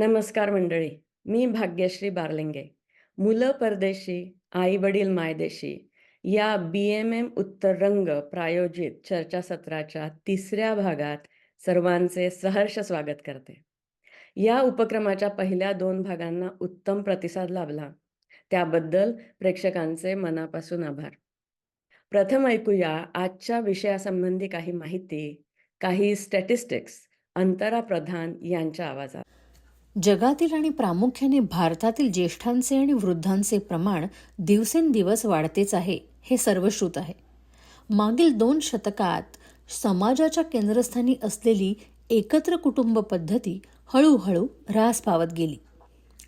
नमस्कार मंडळी. मी भाग्यश्री बारलिंगे. मुलं परदेशी, आई-वडील मायदेशी या BMM उत्तर रंग प्रायोजित चर्चासत्राच्या तिसऱ्या भागात सर्वांचे सहर्ष स्वागत करते. या उपक्रमाच्या पहिल्या 2 भागांना उत्तम प्रतिसाद लाभला. त्याबद्दल प्रेक्षकांचे मनापासून आभार. प्रथम ऐकूया आजच्या विषयासंबंधी काही माहिती, काही स्टॅटिस्टिक्स अंतरा प्रधान यांच्या आवाजात. जगातील आणि प्रामुख्याने भारतातील ज्येष्ठांचे आणि वृद्धांचे प्रमाण दिवसेंदिवस वाढतेच आहे, हे सर्वश्रुत आहे. मागील 2 शतकात समाजाच्या केंद्रस्थानी असलेली एकत्र कुटुंब पद्धती हळूहळू ऱ्हास पावत गेली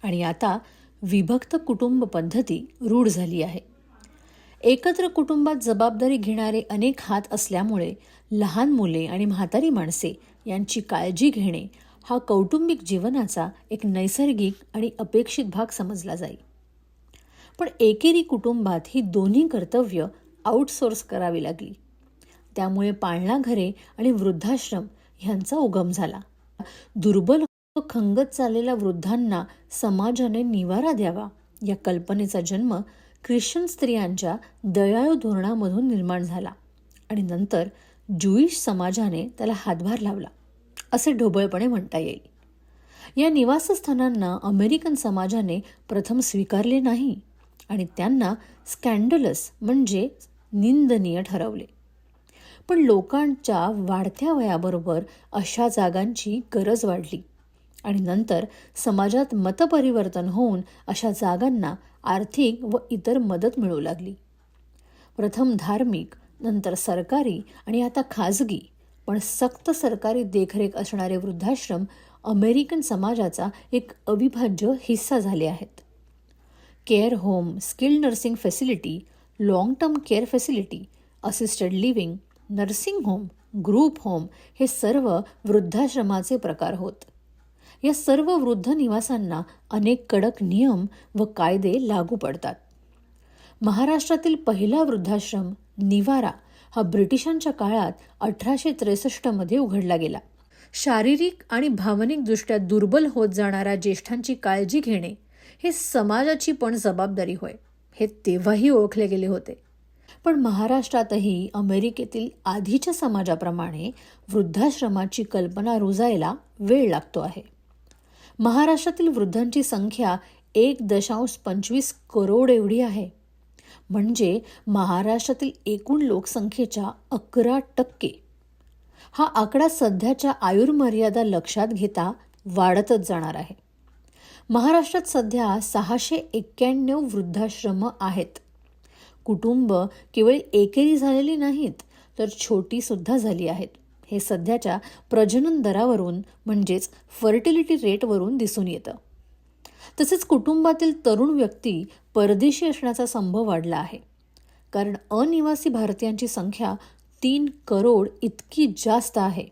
आणि आता विभक्त कुटुंब पद्धती रूढ झाली आहे. एकत्र कुटुंबात जबाबदारी घेणारे अनेक हात असल्यामुळे लहान मुले आणि म्हातारी माणसे यांची काळजी घेणे हा कौटुंबिक जीवनाचा एक नैसर्गिक आणि अपेक्षित भाग समजला जाई. पण एकेरी कुटुंबात ही दोन्ही कर्तव्य आउटसोर्स करावी लागली. त्यामुळे पाळणा घरे आणि वृद्धाश्रम ह्यांचा उगम झाला. दुर्बल व खंगत चाललेल्या वृद्धांना समाजाने निवारा द्यावा या कल्पनेचा जन्म ख्रिश्चन स्त्रियांच्या दयाळू धोरणामधून निर्माण झाला आणि नंतर ज्यूइश समाजाने त्याला हातभार लावला असे ढोबळपणे म्हणता येईल. या निवासस्थानांना अमेरिकन समाजाने प्रथम स्वीकारले नाही आणि त्यांना स्कॅन्डलस म्हणजे निंदनीय ठरवले. पण लोकांच्या वाढत्या वयाबरोबर अशा जागांची गरज वाढली आणि नंतर समाजात मतपरिवर्तन होऊन अशा जागांना आर्थिक व इतर मदत मिळू लागली. प्रथम धार्मिक, नंतर सरकारी आणि आता खाजगी पण सक्त सरकारी देखरेख असणारे वृद्धाश्रम अमेरिकन समाजाचा एक अविभाज्य हिस्सा झाले आहेत. Care home, skilled nursing facility, long term care facility, assisted living, nursing home, group home हे सर्व वृद्धाश्रमाचे प्रकार होत. या सर्व वृद्ध निवासांना अनेक कडक नियम व कायदे लागू पडतात. महाराष्ट्रातील पहिला वृद्धाश्रम निवारा हा ब्रिटिशांच्या काळात 1863 मध्ये उघडला गेला. शारीरिक आणि भावनिकदृष्ट्या दुर्बल होत जाणाऱ्या ज्येष्ठांची काळजी घेणे हे समाजाची पण जबाबदारी होय, हे तेव्हाही ओळखले गेले होते. पण महाराष्ट्रातही अमेरिकेतील आधीच्या समाजाप्रमाणे वृद्धाश्रमाची कल्पना रुजायला वेळ लागतो आहे. महाराष्ट्रातील वृद्धांची संख्या 1.25 करोड एवढी आहे. म्हणजे महाराष्ट्रातील एकूण लोकसंख्येच्या 11%. हा आकडा सध्याच्या आयुर्मर्यादा लक्षात घेता वाढतच जाणार आहे. महाराष्ट्रात सध्या 691 वृद्धाश्रम आहेत. कुटुंब केवळ एकेरी झालेली नाहीत, तर छोटी सुद्धा झाली आहेत. हे सध्याच्या प्रजनन दरावरून म्हणजेच फर्टिलिटी रेटवरून दिसून येतं. तसेच कुटुंबातील तरुण व्यक्ती परदेशी असण्याचा संभव वाढला आहे. कारण अनिवासी भारतीयांची संख्या 3 करोड इतकी जास्त आहे.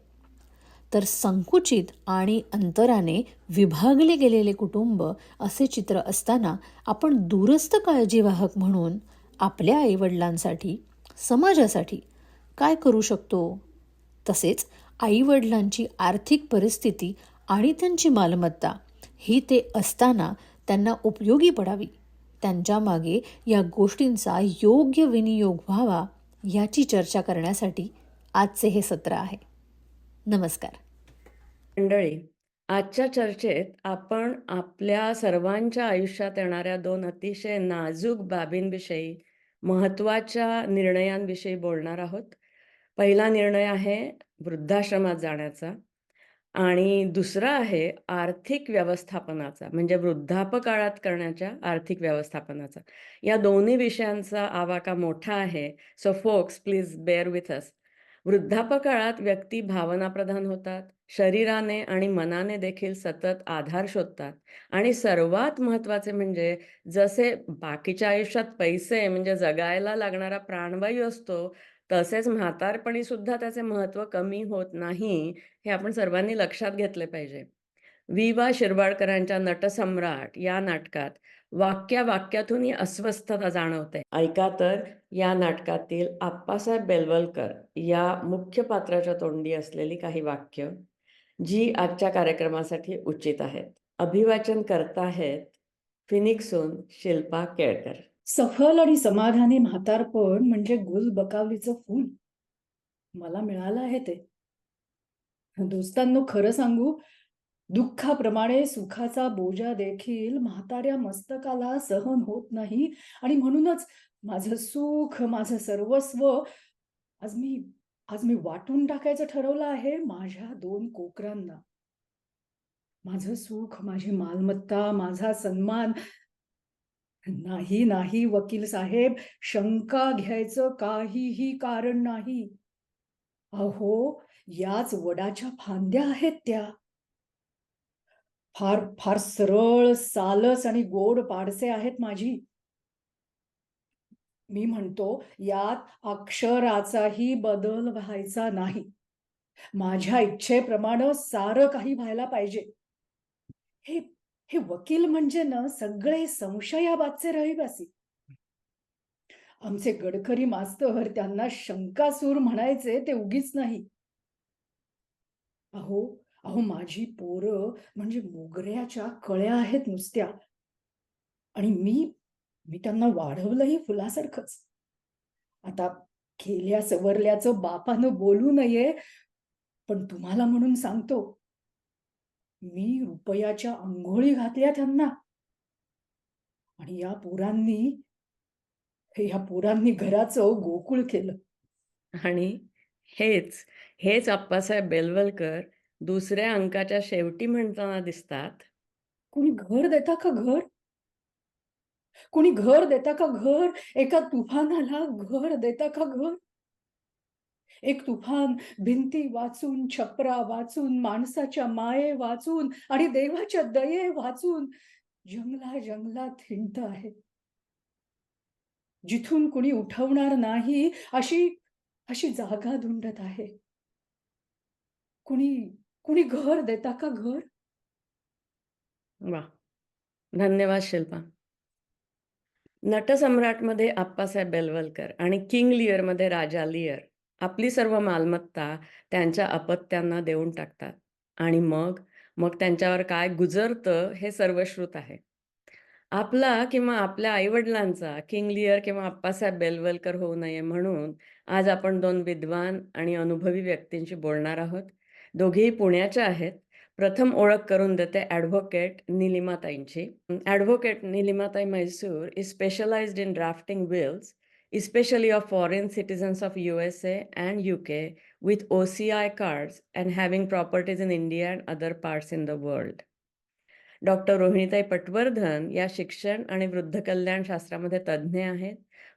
तर संकुचित आणि अंतराने विभागले गेलेले कुटुंब असे चित्र असताना आपण दूरस्थ काळजीवाहक म्हणून आपल्या आईवडिलांसाठी, समाजासाठी काय करू शकतो? तसेच आईवडिलांची आर्थिक परिस्थिती आणि त्यांची मालमत्ता ही ते असताना त्यांना उपयोगी पडावी, त्यांच्या मागे या गोष्टींचा योग्य विनियोग व्हावा याची चर्चा करण्यासाठी आजचे हे सत्र आहे. नमस्कार मंडळी, आजच्या चर्चेत आपण आपल्या सर्वांच्या आयुष्यात येणाऱ्या 2 अतिशय नाजूक बाबींविषयी, महत्त्वाच्या निर्णयांविषयी बोलणार आहोत. पहिला निर्णय आहे वृद्धाश्रमात जाण्याचा आणि दुसरा आहे आर्थिक व्यवस्थापनाचा, म्हणजे वृद्धापकाळात करण्याच्या आर्थिक व्यवस्थापनाचा. या दोन्ही विषयांचा आवाका मोठा आहे. So folks please bear with us. वृद्धापकाळात व्यक्ती भावनाप्रधान होतात, शरीराने आणि मनाने देखील सतत आधार शोधतात आणि सर्वात महत्त्वाचे म्हणजे जसे बाकीच्या आयुष्यात पैसे म्हणजे जगायला लागणारा प्राणवायू असतो, तसेच म्हातारपणी सुद्धा त्याचे महत्त्व कमी होत नाही, हे आपण सर्वांनी लक्षात घेतले पाहिजे. वि. शिरवाडकरांच्या नटसम्राट या नाटकात वाक्यावाक्यातून ही अस्वस्थता जाणवते. ऐका तर या नाटकातील आप्पासाहेब बेलवलकर या मुख्य पात्राच्या तोंडी असलेली काही वाक्य, जी आजच्या कार्यक्रमासाठी उचित आहेत. अभिवाचन करताहेत फिनिक्सहून शिल्पा केळकर. सफल आणि समाधानी म्हातारपण म्हणजे गुलबकावलीचं फूल. मला मिळालं आहे ते. दोस्तांनो, खरं सांगू, दुःखाप्रमाणे सुखाचा बोजा देखील म्हाताऱ्या मस्तकाला सहन होत नाही आणि म्हणूनच माझं सुख, माझं सर्वस्व आज मी आज मी वाटून टाकायचं ठरवलं आहे माझ्या 2 कोकरांना. माझं सुख, माझी मालमत्ता, माझा सन्मान. नाही, नाही वकील साहेब, शंका घ्यायचं काहीही कारण नाही. अहो, याच वडाच्या फांद्या आहेत त्या. फार फार सरळ, सालस आणि गोड पाडसे आहेत माझी. मी म्हणतो, यात अक्षराचाही बदल व्हायचा नाही. माझ्या इच्छेप्रमाणे सारं काही व्हायला पाहिजे. हे हे वकील म्हणजे ना सगळे संशयाबादचे रहिवासी. आमचे गडकरी मास्तर त्यांना शंकासूर म्हणायचे ते उगीच नाही. अहो, अहो माझी पोरं म्हणजे मोगऱ्याच्या कळ्या आहेत नुसत्या. आणि मी मी त्यांना वाढवलंही फुलासारखंच. आता केल्या सवरल्याचं बापानं बोलू नये, पण तुम्हाला म्हणून सांगतो, मी रुपयाच्या अंघोळी घातल्या त्यांना. आणि या पोरांनी घराचं गोकुळ केलं. आणि हेच, हेच अप्पासाहेब बेलवलकर दुसऱ्या अंकाच्या शेवटी म्हणताना दिसतात. कोणी घर देता का घर? कोणी घर देता का घर? एका तुफानाला घर देता का घर? एक तुफान भिंती वाचून, छपरा वाचून, माणसाच्या माये वाचून आणि देवाच्या दये वाचून जंगला-जंगलात हिंडत आहे. जिथून कुणी उठवणार नाही अशी अशी जागा धुंडत आहे. कुणी कुणी घर देता का घर? वाह! धन्यवाद शिल्पा. नटसम्राटमध्ये आप्पासाहेब बेलवलकर आणि किंग लिअरमध्ये राजा लिअर आपली सर्व मालमत्ता त्यांच्या अपत्यांना देऊन टाकतात आणि मग त्यांच्यावर काय गुजरतं हे सर्वश्रुत आहे. आपला किंवा आपल्या आई-वडिलांचा किंग लिअर किंवा आप्पासाहेब बेलवलकर होऊ नये म्हणून आज आपण 2 विद्वान आणि अनुभवी व्यक्तींशी बोलणार आहोत. दोघेही पुण्याच्या आहेत. प्रथम ओळख करून देते ॲडव्होकेट निलिमाताईंची. ॲडव्होकेट निलिमाताई Mhaisur is specialised in drafting wills, especially of foreign citizens of USA and UK with OCI cards and having properties in India and other parts in the world. Doctor रोहिणीताई पटवर्धन या शिक्षण आणि वृद्ध कल्याण शास्त्रामध्ये तज्ज्ञ आहेत.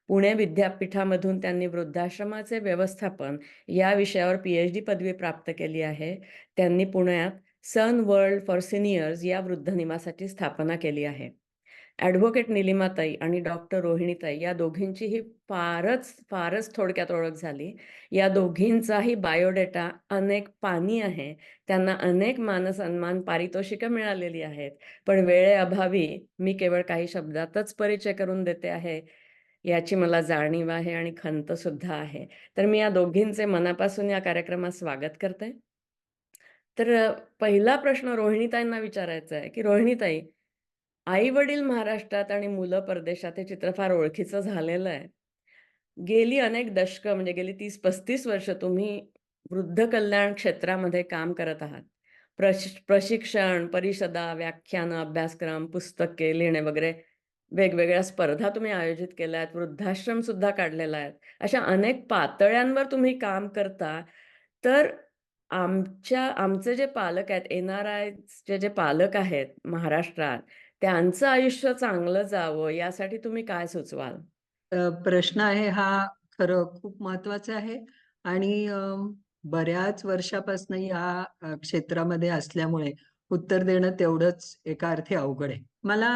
पुणे विद्यापीठामधून त्यांनी वृद्धाश्रमाचे व्यवस्थापन या विषयावर PhD पदवी प्राप्त केली आहे. त्यांनी पुण्यात सन वर्ल्ड फॉर सिनियर्स या वृद्ध निवासाची स्थापना केली आहे. ॲडव्होकेट निलिमाताई आणि डॉक्टर रोहिणीताई या दोघींचीही फारच थोडक्यात ओळख झाली. या दोघींचाही बायोडेटा अनेक पानी आहे. त्यांना अनेक मानसन्मान, पारितोषिकं मिळालेली आहेत. पण वेळेअभावी मी केवळ काही शब्दातच परिचय करून देते आहे, याची मला जाणीव आहे आणि खंतसुद्धा आहे. तर मी या दोघींचे मनापासून या कार्यक्रमात स्वागत करते. तर पहिला प्रश्न रोहिणीताईंना विचारायचा आहे, की रोहिणीताई, आई-वडील महाराष्ट्रात आणि मुलं परदेशात हे चित्र फार ओळखीचं झालेलं आहे. गेली अनेक दशकं म्हणजे गेली 30-35 वर्ष तुम्ही वृद्ध कल्याण क्षेत्रामध्ये काम करत आहात. प्रशिक्षण, परिषदा, व्याख्यानं, अभ्यासक्रम, पुस्तके लिहिणे वगैरे वेगवेगळ्या स्पर्धा तुम्ही आयोजित केल्या आहेत. वृद्धाश्रमसुद्धा काढलेला आहे. अशा अनेक पातळ्यांवर तुम्ही काम करता. तर आमचे जे पालक आहेत, NRIचे जे पालक आहेत महाराष्ट्रात, त्यांचं आयुष्य चांगलं जावं यासाठी तुम्ही काय सुचवाल? प्रश्न आहे हा खरं खूप महत्वाचा आहे आणि बऱ्याच वर्षापासून या क्षेत्रामध्ये असल्यामुळे उत्तर देणं तेवढंच एका अर्थी अवघड आहे. मला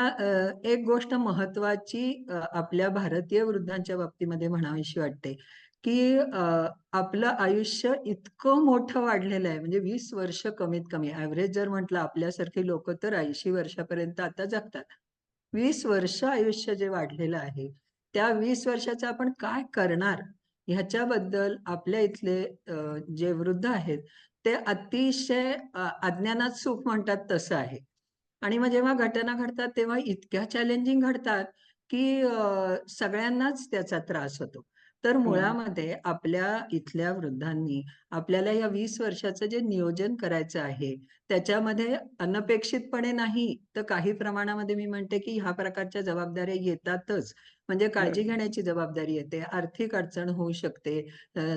एक गोष्ट महत्वाची आपल्या भारतीय वृद्धांच्या बाबतीमध्ये म्हणावीशी वाटते, की आपलं आयुष्य इतकं मोठं वाढलेलं आहे, म्हणजे 20 वर्ष कमीत कमी ॲव्हरेज जर म्हटलं आपल्यासारखी लोकं तर 80 वर्षापर्यंत आता जगतात. 20 वर्ष आयुष्य जे वाढलेलं आहे, त्या 20 वर्षाचं आपण काय करणार ह्याच्याबद्दल आपल्या इथले जे वृद्ध आहेत ते अतिशय अज्ञानात सुख म्हणतात तसं आहे. आणि मग जेव्हा घटना घडतात तेव्हा इतक्या चॅलेंजिंग घडतात, की सगळ्यांनाच त्याचा त्रास होतो. तर हं. मुळामध्ये आपल्या इथल्या वृद्धांनी आपल्याला या 20 वर्षाचं जे नियोजन करायचं आहे, त्याच्यामध्ये अनपेक्षितपणे नाही, तर काही प्रमाणामध्ये मी म्हणते, की ह्या प्रकारच्या जबाबदाऱ्या येतातच. म्हणजे काळजी बरोबर. घेण्याची जबाबदारी येते, आर्थिक अडचण होऊ शकते,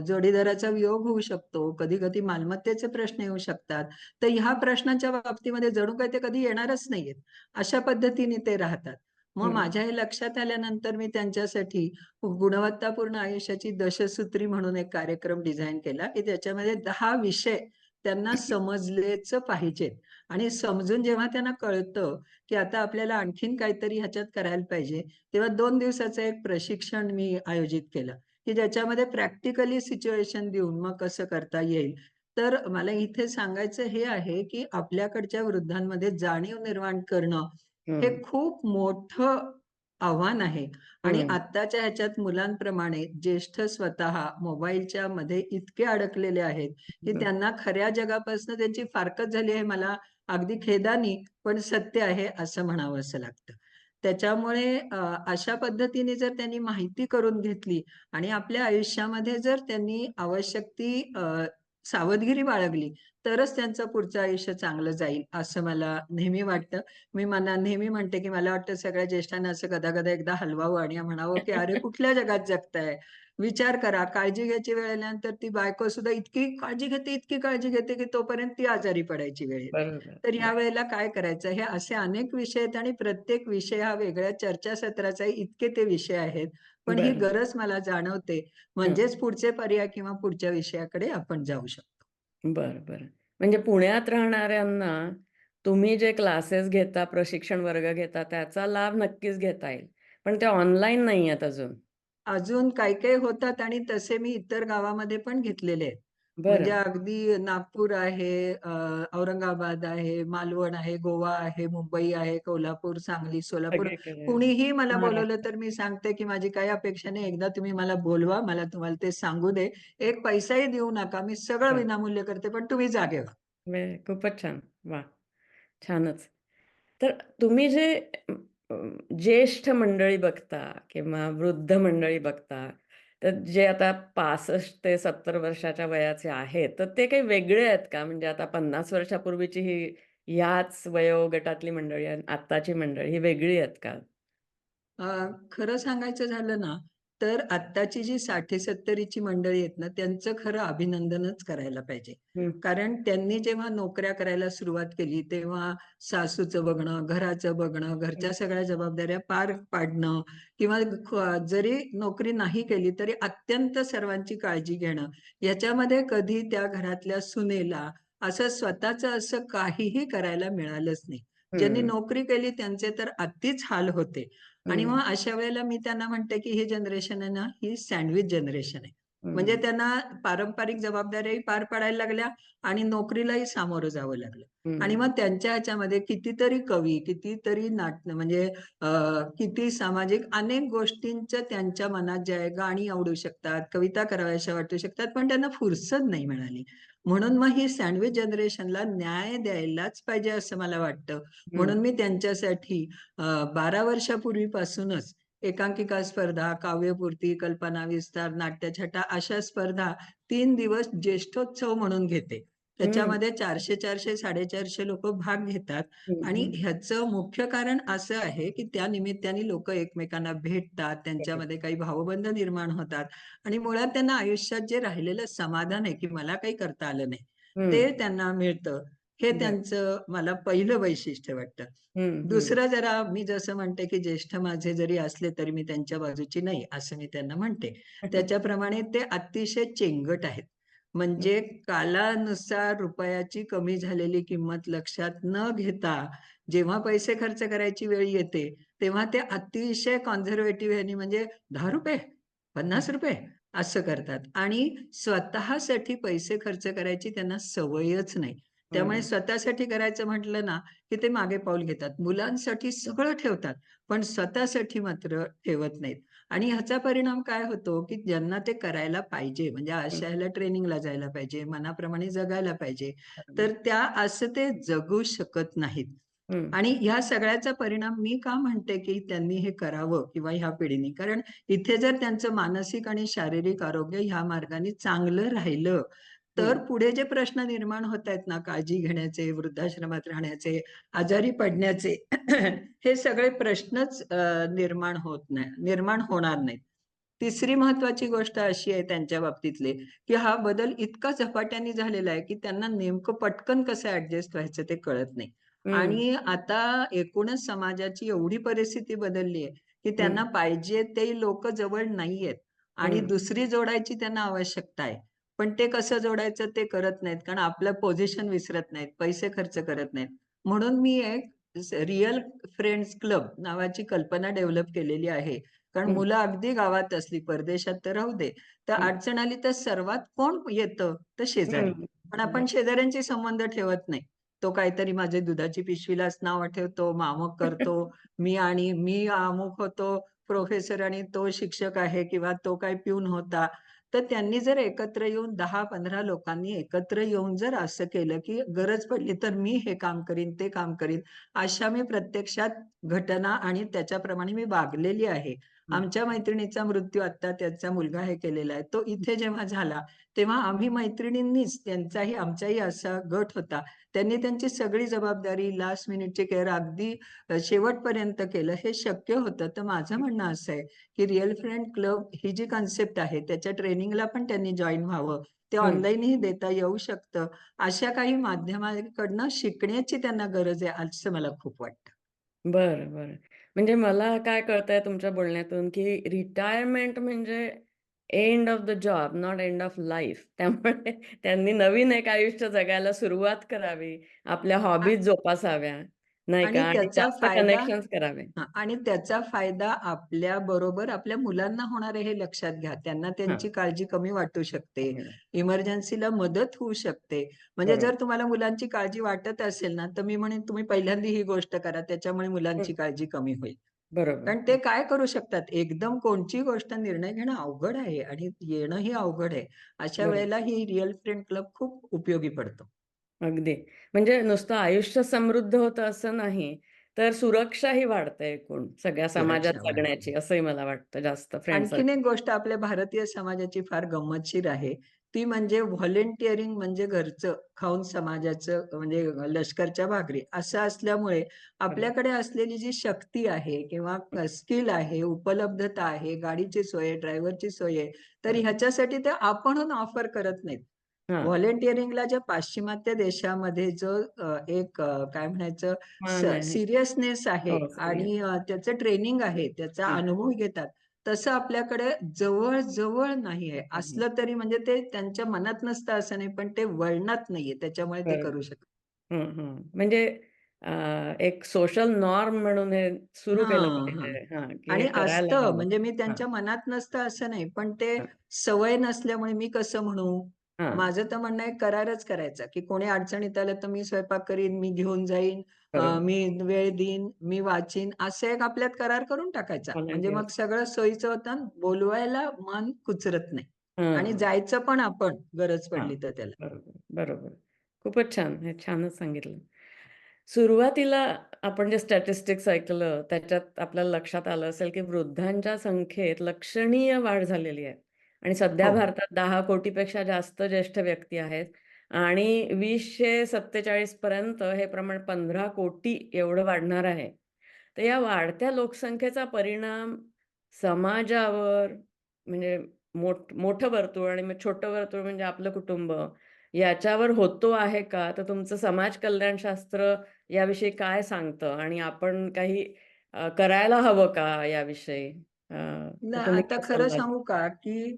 जोडीदाराचा वियोग होऊ शकतो, कधी-कधी मालमत्तेचे प्रश्न येऊ शकतात. तर ह्या प्रश्नांच्या बाबतीमध्ये जणू काही ते कधी येणारच नाहीयेत. अशा पद्धतीने ते राहतात. मग हं. माझ्या हे लक्षात आल्यानंतर मी त्यांच्यासाठी गुणवत्तापूर्ण आयुष्याची दशसूत्री म्हणून एक कार्यक्रम डिझाइन केला, की त्याच्यामध्ये 10 विषय त्यांना समजलेच पाहिजेत आणि समजून जेव्हा त्यांना कळतं, की आता आपल्याला आणखीन काहीतरी ह्याच्यात करायला पाहिजे, तेव्हा 2 दिवसाचं एक प्रशिक्षण मी आयोजित केलं, की ज्याच्यामध्ये प्रॅक्टिकली सिच्युएशन देऊन मग कसं करता येईल. तर मला इथे सांगायचं हे आहे, की आपल्याकडच्या वृद्धांमध्ये जाणीव निर्माण करणं, हे हं. खूप मोठं आव्हान आहे आणि हं. आत्ताच्या ह्याच्यात मुलांप्रमाणे ज्येष्ठ स्वतः मोबाईलच्या मध्ये इतके अडकलेले आहेत, की हं. त्यांना खऱ्या जगापासून त्यांची फारकत झाली आहे. मला अगदी खेदानी पण सत्य आहे असं म्हणावंसं लागतं. त्याच्यामुळे अशा पद्धतीने जर त्यांनी माहिती करून घेतली आणि आपल्या आयुष्यामध्ये जर त्यांनी आवश्यक ती सावधगिरी बाळगली, तरच त्यांचं पुढचं आयुष्य चांगलं जाईल, असं मला नेहमी वाटतं. मी नेहमी म्हणते, की मला वाटतं सगळ्या ज्येष्ठांना असं गदा-गदा एकदा हलवावं आणि म्हणावं, की "अरे कुठल्या जगात जगताय? विचार करा." काळजी घ्यायची वेळ आल्यानंतर ती बायको सुद्धा इतकी काळजी घेते, इतकी काळजी घेते, की तोपर्यंत ती आजारी पडायची वेळ येते. बरोबर. तर बरं. यावेळेला काय करायचं? हे असे अनेक विषय आहेत आणि प्रत्येक विषय हा वेगळ्या चर्चासत्राचा आहे, इतके ते विषय आहेत. पण ही बरं. गरज मला जाणवते, हं. म्हणजेच पुढचे पर्याय किंवा पुढच्या विषयाकडे आपण जाऊ शकतो. बरं, बरं. म्हणजे पुण्यात राहणाऱ्यांना तुम्ही जे क्लासेस घेता, प्रशिक्षण वर्ग घेता, त्याचा लाभ नक्कीच घेता येईल. पण ते ऑनलाईन नाही आहेत अजून. अजून काही-काही होतात आणि तसे मी इतर गावामध्ये पण घेतलेले आहेत. म्हणजे बरं. अगदी नागपूर आहे, औरंगाबाद आहे, मालवण आहे, गोवा आहे, मुंबई आहे, कोल्हापूर, सांगली, सोलापूर. सगळीकडे कुणीही मला बोलवलं महाराष्ट्रात. तर मी सांगते, की माझी काही अपेक्षा नाही. एकदा तुम्ही मला बोलवा, मला तुम्हाला ते सांगू दे. एक पैसाही देऊ नका. मी सगळं छान. विनामूल्य करते, पण तुम्ही जागे व्हा. खूपच छान. वाह! छानच. तर तुम्ही जे अ, अ, ज्येष्ठ मंडळी बघता किंवा वृद्ध मंडळी बघता, तर जे आता 65 ते 70 वर्षाच्या वयाचे आहेत, तर ते काही वेगळे आहेत का? म्हणजे आता 50 वर्षापूर्वीची ही ह्याच वयोगटातली मंडळी आणि आत्ताची मंडळी ही वेगळी आहेत का? अ, खरं सांगायचं झालं ना, तर आत्ताची जी 60-70 ची मंडळी आहेत ना, त्यांचं खरं अभिनंदनच करायला पाहिजे. हं, कारण त्यांनी जेव्हा नोकऱ्या करायला सुरुवात केली, तेव्हा सासूचं बघणं, घराचं बघणं, हं, घरच्या सगळ्या जबाबदाऱ्या पार पाडणं किंवा जरी नोकरी नाही केली, तरी अत्यंत सर्वांची काळजी घेणं, याच्यामध्ये कधी त्या घरातल्या सुनेला असं स्वतःचं असं काहीही करायला मिळालंच नाही. ज्यांनी हं, नोकरी केली त्यांचे तर अतिच हाल होते. आणि हं, मग अशा वेळेला मी त्यांना म्हणते, की ही जनरेशन आहे ना, ही सँडविच जनरेशन आहे. म्हणजे हं, त्यांना पारंपरिक जबाबदाऱ्याही पार पाडायला लागल्या आणि नोकरीलाही सामोरं जावं लागलं. आणि हं, मग त्यांच्या ह्याच्यामध्ये कितीतरी कवी, कितीतरी म्हणजे किती सामाजिक अनेक गोष्टींचं त्यांच्या मनात जे आहे, गाणी आवडू शकतात, कविता कराव्याशा वाटू शकतात, पण त्यांना फुरसत नाही मिळाली. म्हणून मग ही सँडविच जनरेशनला न्याय द्यायलाच पाहिजे असं मला वाटतं. हं, म्हणून मी त्यांच्यासाठी 12 वर्षापूर्वीपासूनच एकांकिका स्पर्धा, काव्यपूर्ती, कल्पनाविस्तार, नाट्यछटा अशा स्पर्धा 3 दिवस ज्येष्ठोत्सव म्हणून घेते. हं, त्याच्यामध्ये 400-400, 450 लोकं भाग घेतात हं, आणि हं. ह्याचं मुख्य कारण असं आहे, की त्या निमित्ताने लोकं एकमेकांना भेटतात, त्यांच्यामध्ये काही भावबंध निर्माण होतात आणि मुळात त्यांना आयुष्यात जे राहिलेलं समाधान आहे, की मला काही करता आलं नाही, हं, ते त्यांना मिळतं. हे बरं. त्यांचं मला पहिलं वैशिष्ट्य वाटतं. हं, हं. दुसरं जरा मी जसं म्हणते, की ज्येष्ठ माझे जरी असले, तरी मी त्यांच्या बाजूची नाही, असं मी त्यांना म्हणते. त्याच्याप्रमाणे ते अतिशय चेंगट आहेत. म्हणजे कालानुसार रुपयाची कमी झालेली किंमत लक्षात न घेता, जेव्हा पैसे खर्च करायची वेळ येते, तेव्हा ते अतिशय कन्झर्व्हेटिव्ह ह्यानी म्हणजे ₹10 ₹50 असं करतात आणि स्वतःसाठी पैसे खर्च करायची त्यांना सवयच नाही. त्यामुळे हं, स्वतःसाठी करायचं म्हटलं ना, की ते मागे पाऊल घेतात. मुलांसाठी सगळं ठेवतात, पण स्वतःसाठी मात्र ठेवत नाहीत. आणि ह्याचा परिणाम काय होतो, की ज्यांना ते करायला पाहिजे, म्हणजे हं. अशा ह्याला ट्रेनिंगला जायला पाहिजे, मनाप्रमाणे जगायला पाहिजे, बरोबर. तर त्या असं ते जगू शकत नाहीत. हं, आणि ह्या सगळ्याचा परिणाम मी का म्हणते, की त्यांनी हे करावं किंवा ह्या पिढीने. कारण इथे जर त्यांचं मानसिक आणि शारीरिक आरोग्य ह्या मार्गाने चांगलं राहिलं, तर हं, पुढे जे प्रश्न निर्माण होतायत ना, काळजी घेण्याचे, वृद्धाश्रमात राहण्याचे, आजारी पडण्याचे, हे सगळे प्रश्नच निर्माण होणार नाहीत. तिसरी महत्वाची गोष्ट अशी आहे त्यांच्या बाबतीतली, की हा बदल इतका झपाट्याने झालेला आहे, की त्यांना नेमकं पटकन कसं ॲडजस्ट व्हायचं ते कळत नाही. हं, आणि आता एकूणच समाजाची एवढी परिस्थिती बदलली आहे, की हं, त्यांना पाहिजे ते लोकं जवळ नाहीयेत आणि हं, दुसरी जोडायची त्यांना आवश्यकता आहे. पण ते कसं जोडायचं ते करत नाहीत. कारण आपलं पोझिशन विसरत नाहीत, पैसे खर्च करत नाहीत. म्हणून मी एक रिअल फ्रेंड्स क्लब नावाची कल्पना डेव्हलप केलेली आहे. कारण हं, मुलं अगदी गावात असली, परदेशात तर राहू दे. तर हं, अडचण आली तर सर्वात कोण येतं? तर शेजारी. हं. पण आपण बरं. शेजाऱ्यांशी संबंध ठेवत नाही. तो काहीतरी माझ्या दुधाची पिशवीलाच नाव ठेवतो, मामक करतो. मी अमुक होतो प्रोफेसर आणि तो शिक्षक आहे किंवा तो काही प्यून होता. तर त्यांनी जर एकत्र येऊन 10-15 लोकांनी एकत्र येऊन जर असं केलं, की गरज पडली तर मी हे काम करीन, ते काम करीन. अशा मी प्रत्यक्षात घटना आणि त्याच्याप्रमाणे मी वागलेली आहे. हं, आमच्या मैत्रिणीचा मृत्यू आता त्याचा मुलगा हे केलेला आहे. तो इथे जेव्हा झाला, तेव्हा आम्ही मैत्रिणींनीच त्यांचाही आमचाही असा गट होता. त्यांनी त्यांची सगळी जबाबदारी लास्ट मिनिटची केअर अगदी शेवटपर्यंत केलं. हे शक्य होतं. तर माझं म्हणणं असं आहे, की रिअल फ्रेंड क्लब ही जी कन्सेप्ट आहे, त्याच्या ट्रेनिंगला पण त्यांनी जॉइन व्हावं. ते हं. ऑनलाईनही देता येऊ शकतं. अशा काही माध्यमांकडनं शिकण्याची त्यांना गरज आहे, असं मला खूप वाटतं. बरं, बरं. म्हणजे मला काय कळतंय तुमच्या बोलण्यातून, की रिटायरमेंट म्हणजे end of the job, not end of life. त्यामुळे त्यांनी नवीन एक आयुष्य जगायला सुरुवात करावी, आपल्या आ हॉबीज जोपासाव्या, नाही का? आणि आणि त्याचा जास्त फायदा कनेक्शन्स करावे. हां, आणि त्याचा फायदा आपल्याबरोबर आपल्या मुलांना होणार आहे हे लक्षात घ्या. त्यांना हां, त्यांची काळजी कमी वाटू शकते. इमर्जन्सीला मदत होऊ शकते. म्हणजे बरोबर. जर तुम्हाला मुलांची काळजी वाटत असेल ना, तर मी म्हणेन तुम्ही पहिल्यांदा ही गोष्ट करा. त्याच्यामुळे हं, मुलांची काळजी कमी होईल. बरोबर. कारण ते काय करू शकतात, एकदम कोणची गोष्ट निर्णय घेणं अवघड आहे आणि येणंही अवघड आहे. अशा बरोबर. वेळेला ही रिअल फ्रेंड क्लब खूप उपयोगी पडतो. अगदी. म्हणजे नुसतं आयुष्य समृद्ध होतं असं नाही, तर सुरक्षाही वाढते एकूण सगळ्या सुरक्षा समाजात वाढते. जगण्याची असंही मला वाटतं जास्त फ्रेंड आणखीन सर्कल. एक गोष्ट आपल्या भारतीय समाजाची फार गंमतशीर आहे. ती म्हणजे व्हॉलंटिअरिंग म्हणजे घरचं खाऊन समाजाचं म्हणजे लष्करच्या भाकरी असं असल्यामुळे बरोबर. आपल्याकडे असलेली जी शक्ती आहे किंवा स्किल आहे, उपलब्धता आहे, गाडीची सोय आहे, ड्रायव्हरची सोय आहे, तर बरोबर. ह्याच्यासाठी ते आपणहून ऑफर करत नाहीत. हां. व्हॉलंटिअरिंगला ज्या पाश्चिमात्य देशामध्ये जो काय म्हणायचं मान आहे. सीरियसनेस आहे हो, सीरियस. आणि त्याचं ट्रेनिंग आहे, त्याचा हां. अनुभव घेतात. तसं आपल्याकडे जवळ-जवळ नाहीये. हं, असलं तरी म्हणजे ते त्यांच्या मनात नसतं असं नाही, पण ते वळणात नाहीये. त्याच्यामुळे ते करू बरोबर. शकत हं, हं. म्हणजे अ, एक सोशल नॉर्म म्हणून हे सुरू केलं हां, हां. पाहिजे. हां, की हे आणि करायला असतं हवं. म्हणजे मी हां, त्यांच्या मनात नसतं असं नाही, पण ते हां, सवय नसल्यामुळे मी कसं म्हणू? हां. माझं तर म्हणणं आहे करारच करायचा, की कोणी अडचणीत आलं तर मी स्वयंपाक करीन, मी घेऊन जाईन, बरोबर. मी वेळ देईन, मी वाचीन, असं एक आपल्यात करार करून टाकायचा. म्हणजे मग व्हॉलंटिअर्स. सगळं सोयीचं होतं आणि बोलवायला मन कुचरत नाही आणि हां, जायचं पण आपण गरज हां. पडली तर त्याला. बरोबर, बरोबर. खूपच छान. हे छानच सांगितलं. सुरुवातीला आपण जे स्टॅटिस्टिक्स ऐकलं, त्याच्यात आपल्याला लक्षात आलं असेल, की वृद्धांच्या संख्येत लक्षणीय वाढ झालेली आहे आणि सध्या हो. भारतात 10 कोटीपेक्षा जास्त ज्येष्ठ व्यक्ती आहेत आणि 2047 पर्यंत हे प्रमाण 15 कोटी एवढं वाढणार आहे. तर या वाढत्या लोकसंख्येचा परिणाम समाजावर म्हणजे मोठं वर्तुळ आणि मग छोटं वर्तुळ म्हणजे आपलं कुटुंब याच्यावर होतो आहे का? तर तुमचं समाज कल्याणशास्त्र याविषयी काय सांगतं आणि आपण काही करायला हवं का याविषयी? तर तुम्ही आता काय खरं सल्ला द्याल? सांगू का, की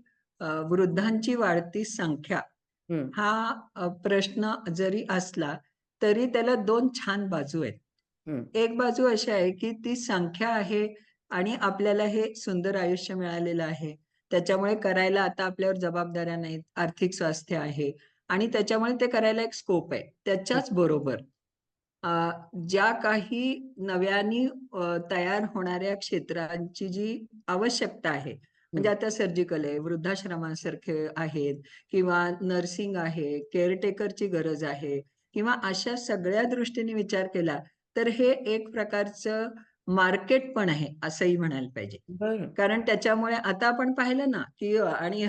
वृद्धांची वाढती संख्या हं, हा प्रश्न जरी असला, तरी त्याला 2 छान बाजू आहेत. हं, एक बाजू अशी आहे, की ती संख्या आहे आणि आपल्याला हे सुंदर आयुष्य मिळालेलं आहे. त्याच्यामुळे करायला आता आपल्यावर जबाबदाऱ्या नाहीत, आर्थिक स्वास्थ्य आहे आणि त्याच्यामुळे ते करायला एक स्कोप आहे. हं, त्याच्याच बरोबर अ, ज्या काही नव्याने तयार होणाऱ्या क्षेत्रांची जी आवश्यकता आहे, म्हणजे हं, आता सर्जिकल आहे, वृद्धाश्रमासारखे आहेत किंवा नर्सिंग आहे, केअरटेकरची गरज आहे किंवा अशा सगळ्या दृष्टीने विचार केला, तर हे एक प्रकारचं मार्केट पण आहे असंही म्हणायला पाहिजे. बरं. कारण त्याच्यामुळे आता आपण पाहिलं ना, की आणि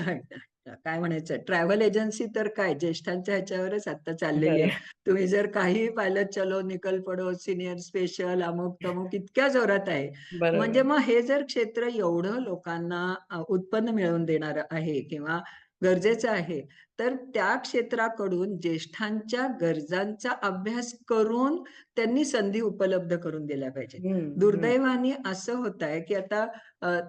काय म्हणायचं ट्रॅव्हल एजन्सी तर काय ज्येष्ठांच्या ह्याच्यावरच आता चाललेली आहे. बरं. तुम्ही जर काहीही पाहिलं, चलो निकल पडो, सीनियर स्पेशल, अमुक-तमुक इतक्या जोरात आहे. म्हणजे बरोबर. मग हे जर क्षेत्र एवढं लोकांना उत्पन्न मिळवून देणारं आहे किंवा गरजेचं आहे, तर त्या क्षेत्राकडून ज्येष्ठांच्या गरजांचा अभ्यास करून त्यांनी संधी उपलब्ध करून दिल्या पाहिजेत. हं, हं, दुर्दैवाने असं होतंय, की आता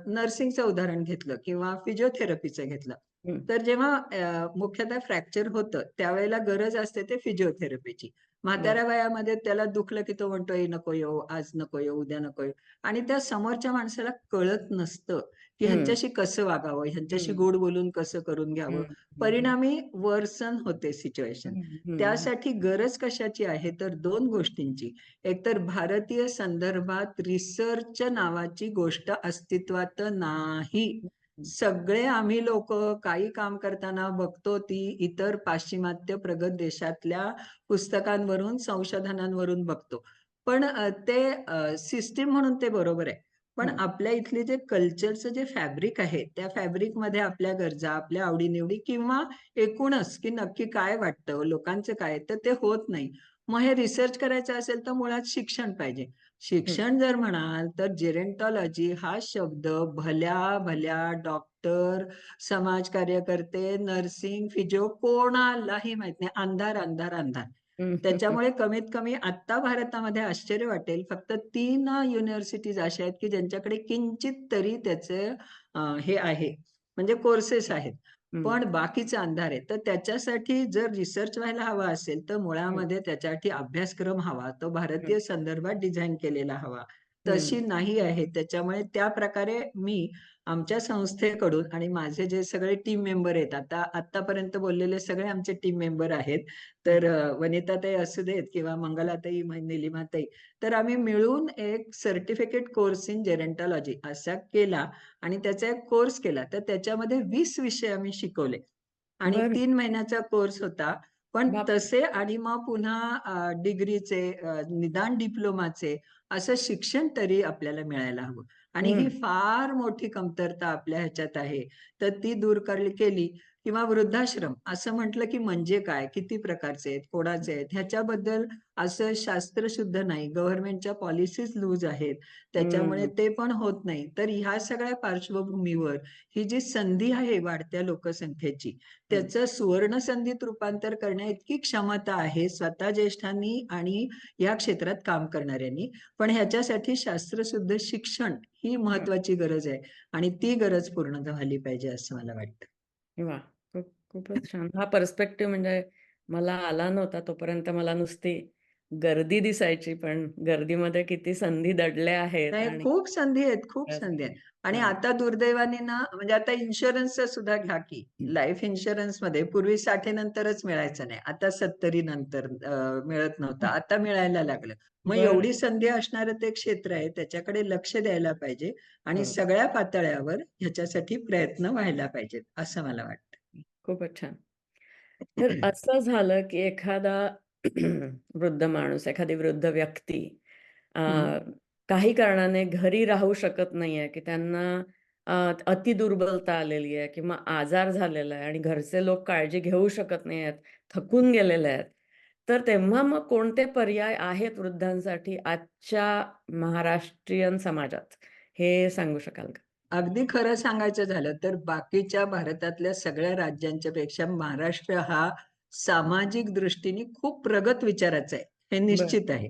नर्सिंगचं उदाहरण घेतलं किंवा फिजिओथेरपीचं घेतलं. हं. तर जेव्हा मुख्यतः फ्रॅक्चर होतं, त्यावेळेला गरज असते ते फिजिओथेरपीची. बरं. म्हाताऱ्या वयामध्ये त्याला दुखलं, की तो म्हणतो, "ए नको येऊ, आज नको येऊ, उद्या नको येऊ." आणि त्या समोरच्या माणसाला कळत नसतं, की हं, ह्यांच्याशी कसं वागावं, ह्यांच्याशी हं, गोड बोलून कसं करून हं, घ्यावं. हं, हं, परिणामी वर्सन होते सिच्युएशन. हं, हं, हं, त्यासाठी गरज कशाची आहे, तर 2 गोष्टींची. एकतर भारतीय संदर्भात रिसर्च नावाची गोष्ट अस्तित्वात नाही. हं, सगळे आम्ही लोकं काही काम करताना बघतो ती इतर पाश्चिमात्य प्रगत देशातल्या पुस्तकांवरून, संशोधनांवरून बघतो. पण ते सिस्टम म्हणून ते बरोबर आहे. पण हं, आपल्या इथले जे कल्चरचं जे फॅब्रिक आहे, त्या फॅब्रिकमध्ये आपल्या गरजा, आपल्या आवडी किंवा एकूणच की नक्की काय वाटतं, लोकांचं काय तर ते होत नाही. मग हे रिसर्च करायचं असेल तर मुळात शिक्षण पाहिजे. हं, शिक्षण जर म्हणाल तर जेरंटॉलॉजी हा शब्द भल्या-भल्या डॉक्टर, समाज कार्यकर्ते, नर्सिंग, फिजिओ कोणालाही माहीत नाही. अंधार, अंधार, अंधार. हं, हं, हं, त्याच्यामुळे कमीत कमी आत्ता भारतामध्ये आश्चर्य वाटेल फक्त 3 युनिव्हर्सिटीज अशा आहेत, की ज्यांच्याकडे किंचित तरी त्याचे हे आहे म्हणजे कोर्सेस आहेत. हं, पण बाकीचा अंधार आहे. तर त्याच्यासाठी जर रिसर्च व्हायला हवा असेल, तर हं, मुळामध्ये त्याच्यासाठी अभ्यासक्रम हवा. तो भारतीय संदर्भात डिझाइन केलेला हवा. तशी हं, नाही आहे. त्याच्यामुळे त्या प्रकारे मी आमच्या संस्थेकडून आणि माझे जे सगळे टीम मेंबर आहेत, आत्तापर्यंत बोललेले सगळे आमचे टीम मेंबर आहेत. हं, तर वनिताताई असू देत किंवा मंगलाताई, निलिमाताई, तर आम्ही मिळून एक सर्टिफिकेट कोर्स इन जेरंटॉलॉजी असा केला आणि त्याचा एक कोर्स केला. तर त्याच्यामध्ये 20 विषय आम्ही शिकवले आणि बरं. 3 महिन्याचा कोर्स होता. पण बापरे! तसे आणि मग पुन्हा डिग्रीचे निदान डिप्लोमाचे असं शिक्षण तरी आपल्याला मिळायला हवं आणि ही हं, फार मोठी कमतरता आपल्या ह्याच्यात आहे. तर ती दूर केली किंवा वृद्धाश्रम असं म्हटलं की म्हणजे काय? किती प्रकारचे आहेत? कोणाचे आहेत? ह्याच्याबद्दल असं शास्त्रशुद्ध नाही. गव्हर्नमेंटच्या पॉलिसीज लूज आहेत. त्याच्यामुळे हं, ते पण होत नाही. तर ह्या सगळ्या पार्श्वभूमीवर ही जी संधी आहे वाढत्या लोकसंख्येची, हं, त्याचं सुवर्ण संधीत रूपांतर करण्याइतकी क्षमता आहे स्वतः ज्येष्ठांनी आणि या क्षेत्रात काम करणाऱ्यांनी. पण ह्याच्यासाठी शास्त्रशुद्ध शिक्षण ही हं. महत्वाची गरज आहे आणि ती गरज पूर्ण झाली पाहिजे असं मला वाटतं. वाह! खूपच छान. हा पर्स्पेक्टिव्ह म्हणजे मला आला नव्हता. तोपर्यंत मला नुसती गर्दी दिसायची, पण गर्दीमध्ये किती संधी दडल्या आहेत नाही, आणि खूप संधी आहेत, खूप बऱ्याच संधी आहेत. आणि हां. आता दुर्दैवाने ना, म्हणजे आता इन्शुरन्सचं सुद्धा घ्या की. लाईफ इन्शुरन्समध्ये पूर्वी 60 नंतरच मिळायचं नाही. आता 70 नंतर मिळत नव्हतं. आता मिळायला लागलं. मग बरं. एवढी संधी असणारं ते क्षेत्र आहे, त्याच्याकडे लक्ष द्यायला पाहिजे आणि बरोबर. सगळ्या पातळ्यावर ह्याच्यासाठी प्रयत्न व्हायला पाहिजेत, असं मला वाटतं. खूपच छान. तर असं झालं, की एखादा वृद्ध माणूस, एखादी वृद्ध व्यक्ती अ, हं. काही कारणाने घरी राहू शकत नाहीये, की त्यांना अति दुर्बलता आलेली आहे किंवा आजार झालेला आहे आणि घरचे लोक काळजी घेऊ शकत नाहीयेत, थकून गेलेले आहेत. तर तेव्हा मग कोणते पर्याय आहेत वृद्धांसाठी आजच्या महाराष्ट्रीयन समाजात? हे सांगू शकाल का? अगदी खरं सांगायचं झालं तर बाकीच्या भारतातल्या सगळ्या राज्यांच्या पेक्षा महाराष्ट्र हा सामाजिक दृष्टीने खूप प्रगत विचाराचा आहे. हे बरं. निश्चित आहे.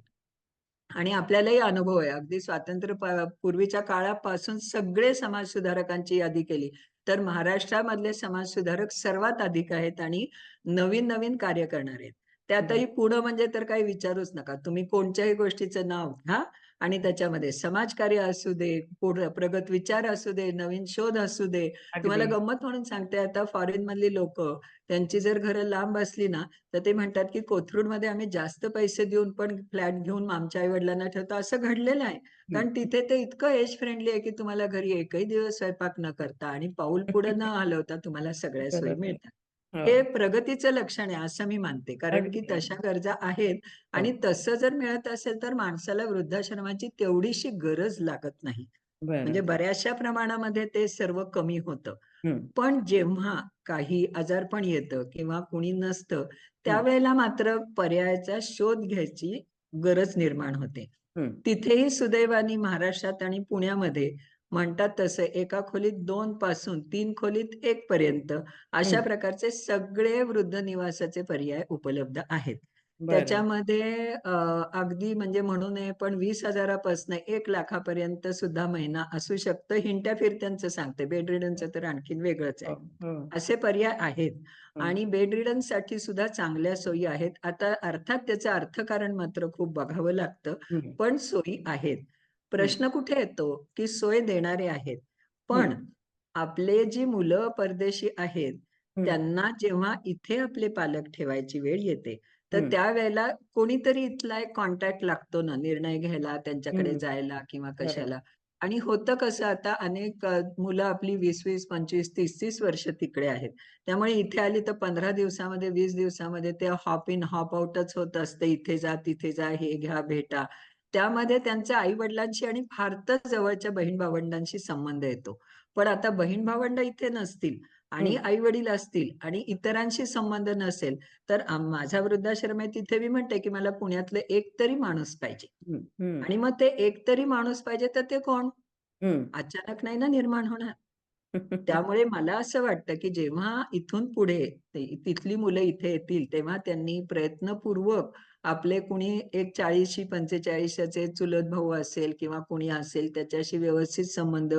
आणि आपल्यालाही अनुभव आहे. अगदी स्वातंत्र्य पूर्वीच्या काळापासून सगळे समाजसुधारकांची यादी केली, तर महाराष्ट्रामधले समाजसुधारक सर्वात अधिक आहेत आणि नवीन-नवीन कार्य करणारे आहेत. बरं. त्यातही पुढं म्हणजे तर काही विचारूच नका. तुम्ही कोणत्याही गोष्टीचं नाव घ्या आणि त्याच्यामध्ये समाजकार्य असू दे, पुढं प्रगत विचार असू दे, नवीन शोध असू दे. तुम्हाला अगदी. गंमत म्हणून सांगते, आता फॉरेनमधली लोकं त्यांची जर घरं लांब असली ना, तर ते म्हणतात, की कोथरूडमध्ये आम्ही जास्त पैसे देऊन पण फ्लॅट घेऊन आमच्या आई-वडिलांना ठेवतो. असं घडलेलं आहे. हं. कारण तिथे ते इतकं एज फ्रेंडली आहे, की तुम्हाला घरी एकही दिवस स्वयंपाक न करता आणि पाऊल पुढे न हलवता तुम्हाला सगळ्या सोयी बरोबर. मिळतात. हे हो. प्रगतीचं लक्षण आहे असं मी मानते. कारण की अगदी, तशा अगदी. गरजा आहेत हो. आणि तसं जर मिळत असेल तर माणसाला वृद्धाश्रमाची तेवढीशी गरज लागत नाही. म्हणजे बरं. बऱ्याचशा प्रमाणामध्ये ते सर्व कमी होतं. हं, पण जेव्हा काही आजारपण येतं किंवा कुणी नसतं, हं, त्यावेळेला मात्र पर्यायाचा शोध घ्यायची गरज निर्माण होते. हं, तिथेही सुदैवाने महाराष्ट्रात आणि पुण्यामध्ये म्हणतात तसं एका खोलीत 2 पासून 3 खोलीत 1 पर्यंत अशा हं. प्रकारचे सगळे वृद्ध निवासाचे पर्याय उपलब्ध आहेत. बरं. त्याच्यामध्ये अगदी म्हणजे म्हणू नये पण 20,000 पासनं 1,00,000 पर्यंत सुद्धा महिना असू शकतं. हिंडत्या-फिरत्यांचं सांगते. बेड रिडनचं तर आणखीन वेगळंच आहे. हो, हो. असे पर्याय आहेत हं, आणि बेड रिडनसाठी सुद्धा चांगल्या सोयी आहेत. आता अर्थात त्याचं अर्थकारण मात्र खूप बघावं लागतं, हं, पण सोयी आहेत. हं, प्रश्न कुठे येतो, की सोय देणारे आहेत. हं, पण आपले जी मुलं परदेशी आहेत, हं, त्यांना जेव्हा इथे आपले पालक ठेवायची वेळ येते, तर हं. त्यावेळेला कोणीतरी इथला एक कॉन्टॅक्ट लागतो ना, निर्णय घ्यायला, त्यांच्याकडे हं. जायला किंवा बरोबर. कशाला. आणि होतं कसं आता अनेक मुलं आपली 20-20, 25, 30-30 वर्ष तिकडे आहेत. त्यामुळे इथे आली तर 15 दिवसामध्ये, 20 दिवसामध्ये ते हॉप इन, हॉप आउटच होत असते. इथे जा, तिथे जा, हे घ्या, भेटा. त्यामध्ये त्यांच्या आई-वडिलांशी आणि फार तर जवळच्या बहीण-भावंडांशी संबंध येतो. पण आता बहीण-भावंड इथे नसतील आणि हं, आई-वडील असतील आणि इतरांशी संबंध नसेल, तर माझा वृद्धाश्रम आहे तिथे मी म्हणते, की मला पुण्यातलं एक तरी माणूस पाहिजे. हं, हं, आणि मग ते एक तरी माणूस पाहिजे, तर ते कोण? हं. अचानक नाही ना निर्माण होणार. त्यामुळे मला असं वाटतं, की जेव्हा इथून पुढे तिथली मुलं इथे येतील, तेव्हा त्यांनी प्रयत्नपूर्वक आपले कुणी एक 40शी-45चे चुलत भाऊ असेल किंवा कुणी असेल, त्याच्याशी व्यवस्थित संबंध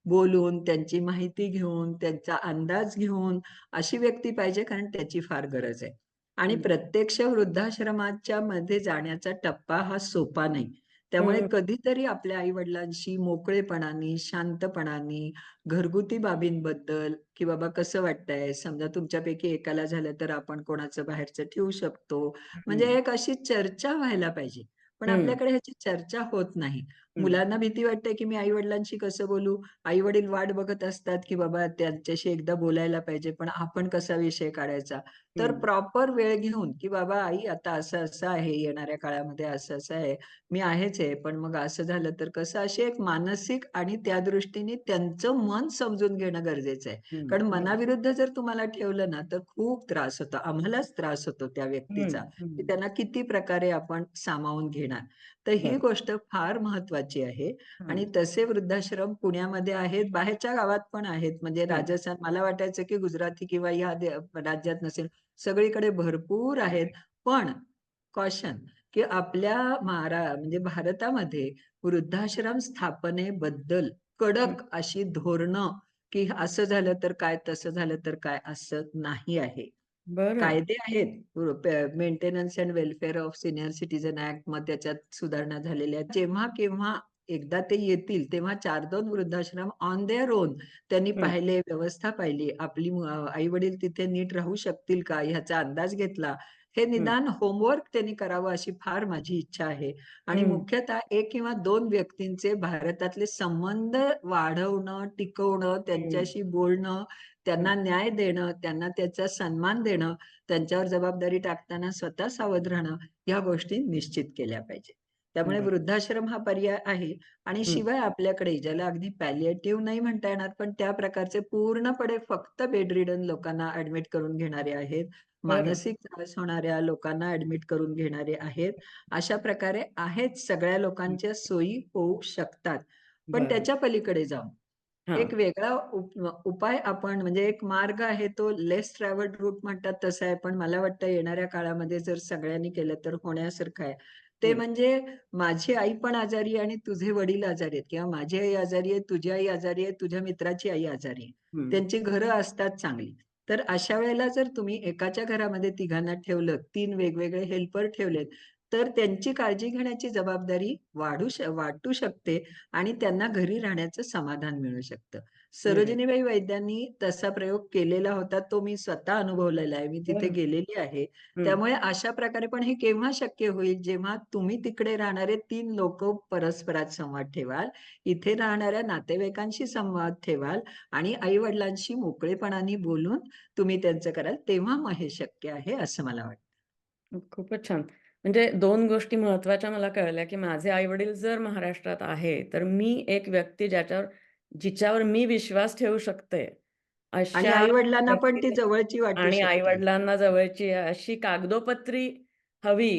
बोलून, त्यांची माहिती घेऊन, त्यांचा अंदाज घेऊन, अशी व्यक्ती पाहिजे, कारण त्याची फार गरज आहे. आणि हं, प्रत्यक्ष वृद्धाश्रमाच्या मध्ये जाण्याचा टप्पा हा सोपा नाही. त्यामुळे हं, कधीतरी आपल्या आई-वडिलांशी मोकळेपणाने, शांतपणाने, घरगुती बाबींबद्दल, की बाबा कसं वाटतंय? समजा तुमच्यापैकी एकाला झालं तर आपण कोणाचं बाहेरचं ठेवू शकतो. म्हणजे हं, एक अशी चर्चा व्हायला पाहिजे. पण हं, आपल्याकडे ह्याची चर्चा होत नाही. हं, मुलांना भीती वाटते, की मी आई-वडिलांशी कसं बोलू? आई-वडील वाट बघत असतात, की बाबा त्यांच्याशी एकदा बोलायला पाहिजे, पण आपण कसा विषय काढायचा? तर हं, प्रॉपर वेळ घेऊन, की बाबा आई आता असं-असं आहे, येणाऱ्या काळामध्ये असं-असं आहे. मी आहेच आहे, पण मग असं झालं तर कसं? अशी एक मानसिक आणि त्या दृष्टीने त्यांचं मन समजून घेणं गरजेचं आहे. हं, कारण बरं. मनाविरुद्ध जर तुम्हाला ठेवलं ना, तर खूप त्रास होतो. आम्हालाच त्रास होतो त्या हं, व्यक्तीचा, की हं. त्यांना किती प्रकारे आपण सामावून घेणार. तर ही बरं. गोष्ट फार महत्त्वाची आहे आणि हं, तसे वृद्धाश्रम पुण्यामध्ये आहेत, बाहेरच्या गावात पण आहेत. म्हणजे हं. राजस्थान मला वाटायचं, की गुजराती किंवा ह्या राज्यात नसेल. सगळीकडे भरपूर आहेत. पण कॉशन की आपल्या म्हणजे भारतामध्ये वृद्धाश्रम स्थापनेबद्दल हं. कडक अशी धोरणं, की असं झालं तर काय, तसं झालं तर काय, असं नाही आहे. बरं. कायदे आहेत. Maintenance end welfare of senior citizen act मग त्याच्यात सुधारणा झालेल्या आहेत. जेव्हा केव्हा एकदा ते येतील, तेव्हा 4-2 वृद्धाश्रम ऑन देअर ओन त्यांनी हं, पाहिले, व्यवस्था पाहिली. आपली आई-वडील तिथे नीट राहू शकतील का, ह्याचा अंदाज घेतला. हे हं, निदान होमवर्क त्यांनी करावं अशी फार माझी इच्छा आहे. आणि हं, मुख्यतः 1 किंवा 2 व्यक्तींचे भारतातले संबंध वाढवणं, टिकवणं, हं. त्यांच्याशी बोलणं, हं, त्यांना न्याय देणं, त्यांना त्याचा सन्मान देणं, त्यांच्यावर जबाबदारी टाकताना स्वतः सावध राहणं, ह्या गोष्टी निश्चित केल्या पाहिजेत. त्यामुळे बरं. वृद्धाश्रम हा पर्याय आहे आणि हं, शिवाय आपल्याकडे ज्याला अगदी पॅलिएटिव्ह नाही म्हणता येणार, पण त्या प्रकारचे पूर्णपणे फक्त बेड रिडन लोकांना ॲडमिट करून घेणारे आहेत. बरं. मानसिक त्रास होणाऱ्या लोकांना ॲडमिट करून घेणारे आहेत. अशा प्रकारे आहेत, सगळ्या हं, लोकांच्या सोयी होऊ शकतात. पण बरं. त्याच्या पलीकडे जाऊन हां. एक वेगळा उपाय आपण म्हणजे एक मार्ग आहे तो लेस ट्रॅव्हल्ड रूट म्हणतात तसा आहे. पण मला वाटतं येणाऱ्या काळामध्ये जर सगळ्यांनी केलं तर होण्यासारखं आहे. ते हं, म्हणजे माझी आई पण आजारी आहे आणि तुझे वडील आजारी आहेत किंवा माझी आई आजारी आहे, तुझी आई आजारी आहे, तुझ्या मित्राची आई आजारी आहे. हं, त्यांची घरं असतात चांगली. तर अशा वेळेला जर तुम्ही एकाच्या घरामध्ये तिघांना ठेवलं, 3 वेगवेगळे हेल्पर ठेवलेत, तर त्यांची काळजी घेण्याची जबाबदारी वाटू शकते आणि त्यांना घरी राहण्याचं समाधान मिळू शकतं. सरोजिनीबाई वैद्यांनी तसा प्रयोग केलेला होता. तो मी स्वतः अनुभवलेला आहे. मी तिथे बरं. गेलेली आहे. हं. त्यामुळे अशा प्रकारे पण हे केव्हा शक्य होईल, जेव्हा तुम्ही तिकडे राहणारे 3 लोकं परस्परात संवाद ठेवाल, इथे राहणाऱ्या नातेवाईकांशी संवाद ठेवाल आणि आई-वडिलांशी मोकळेपणाने बोलून तुम्ही त्यांचं कराल, तेव्हा मग हे शक्य आहे, असं मला वाटतं. खूपच छान. म्हणजे 2 गोष्टी महत्त्वाच्या मला कळल्या, की माझे आई-वडील जर महाराष्ट्रात आहे, तर मी एक व्यक्ती जिच्यावर मी विश्वास ठेवू शकते, आणि अशा आई-वडिलांना पण ती व्यक्ती जवळची वाटू आणि शकते. आई-वडिलांना जवळची अशी कागदोपत्री हवी,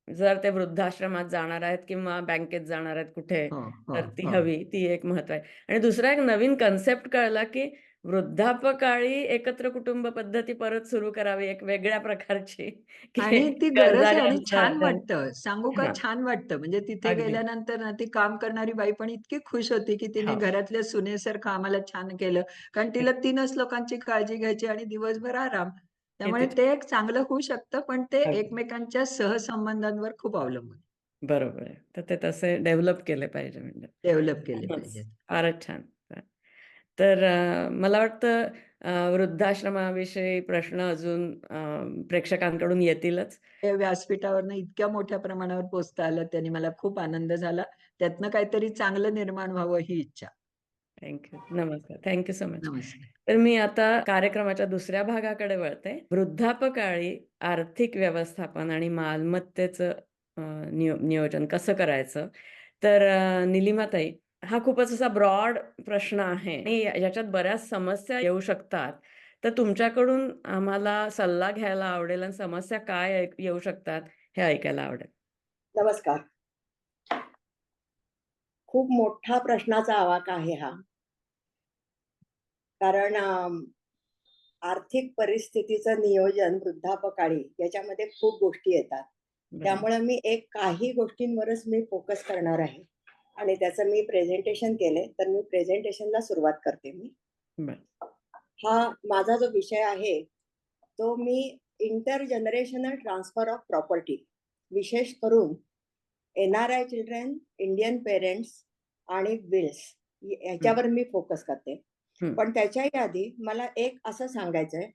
जर ते वृद्धाश्रमात जाणार आहेत किंवा बँकेत जाणार आहेत कुठे, हो, हो, तर ती हो. हवी. ती एक महत्त्व आहे. आणि दुसरा एक नवीन कन्सेप्ट कळला, की वृद्धापकाळी एकत्र कुटुंब पद्धती परत सुरू करावी, एक वेगळ्या प्रकारची, की आणि ती गरज गरजा आहे आणि ज्यांच्या छान वाटतं. सांगू का हां, छान वाटतं. म्हणजे तिथे अगदी. गेल्यानंतर ना ती काम करणारी बाई पण इतकी खुश होती, की तिने हो, घरातल्या सुनेसारखं आम्हाला छान केलं. कारण तिला 3च लोकांची काळजी घ्यायची आणि दिवसभर आराम. त्यामुळे किती ते एक चांगलं होऊ शकतं, पण ते अगदी. एकमेकांच्या सहसंबंधांवर खूप अवलंबून बरोबर आहे. तर ते तसे डेव्हलप केले पाहिजे म्हणजे. डेव्हलप केले खूपच. पाहिजेत. फारच छान. तर मला वाटतं वृद्धाश्रमाविषयी प्रश्न अजून प्रेक्षकांकडून येतीलच. हे व्यासपीठावरनं इतक्या मोठ्या प्रमाणावर पोहोचता आलं, त्याने मला खूप आनंद झाला. त्यातनं काहीतरी चांगलं निर्माण व्हावं ही इच्छा. नमस्कार. Thank so much. नमस्कार. तर मी आता कार्यक्रमाच्या दुसऱ्या भागाकडे वळते. वृद्धापकाळी आर्थिक व्यवस्थापन आणि मालमत्तेचं नियोजन कसं करायचं? तर निलिमाताई, हा खूपच असा ब्रॉड प्रश्न आहे आणि याच्यात बऱ्याच समस्या येऊ शकतात. तर तुमच्याकडून आम्हाला सल्ला घ्यायला आवडेल आणि समस्या काय येऊ शकतात हे ऐकायला आवडेल. नमस्कार. खूप मोठा प्रश्नाचा आवाका आहे हा. कारण आर्थिक परिस्थितीचं नियोजन वृद्धापकाळी याच्यामध्ये खूप गोष्टी येतात. बरोबर. त्यामुळे मी काही गोष्टींवरच मी फोकस करणार आहे आणि त्याचं मी प्रेझेंटेशन केलंय. तर मी प्रेझेंटेशनला सुरुवात करते मी. बरं. हा माझा जो विषय आहे, तो मी इंटरजनरेशनल ट्रान्सफर ऑफ प्रॉपर्टी विशेष करून एन-आर-आय चिल्ड्रन, इंडियन पेरेंट्स आणि विल्स हं, याच्यावर मी फोकस करते. हं, पण त्याच्याही आधी मला एक असं सांगायचंय,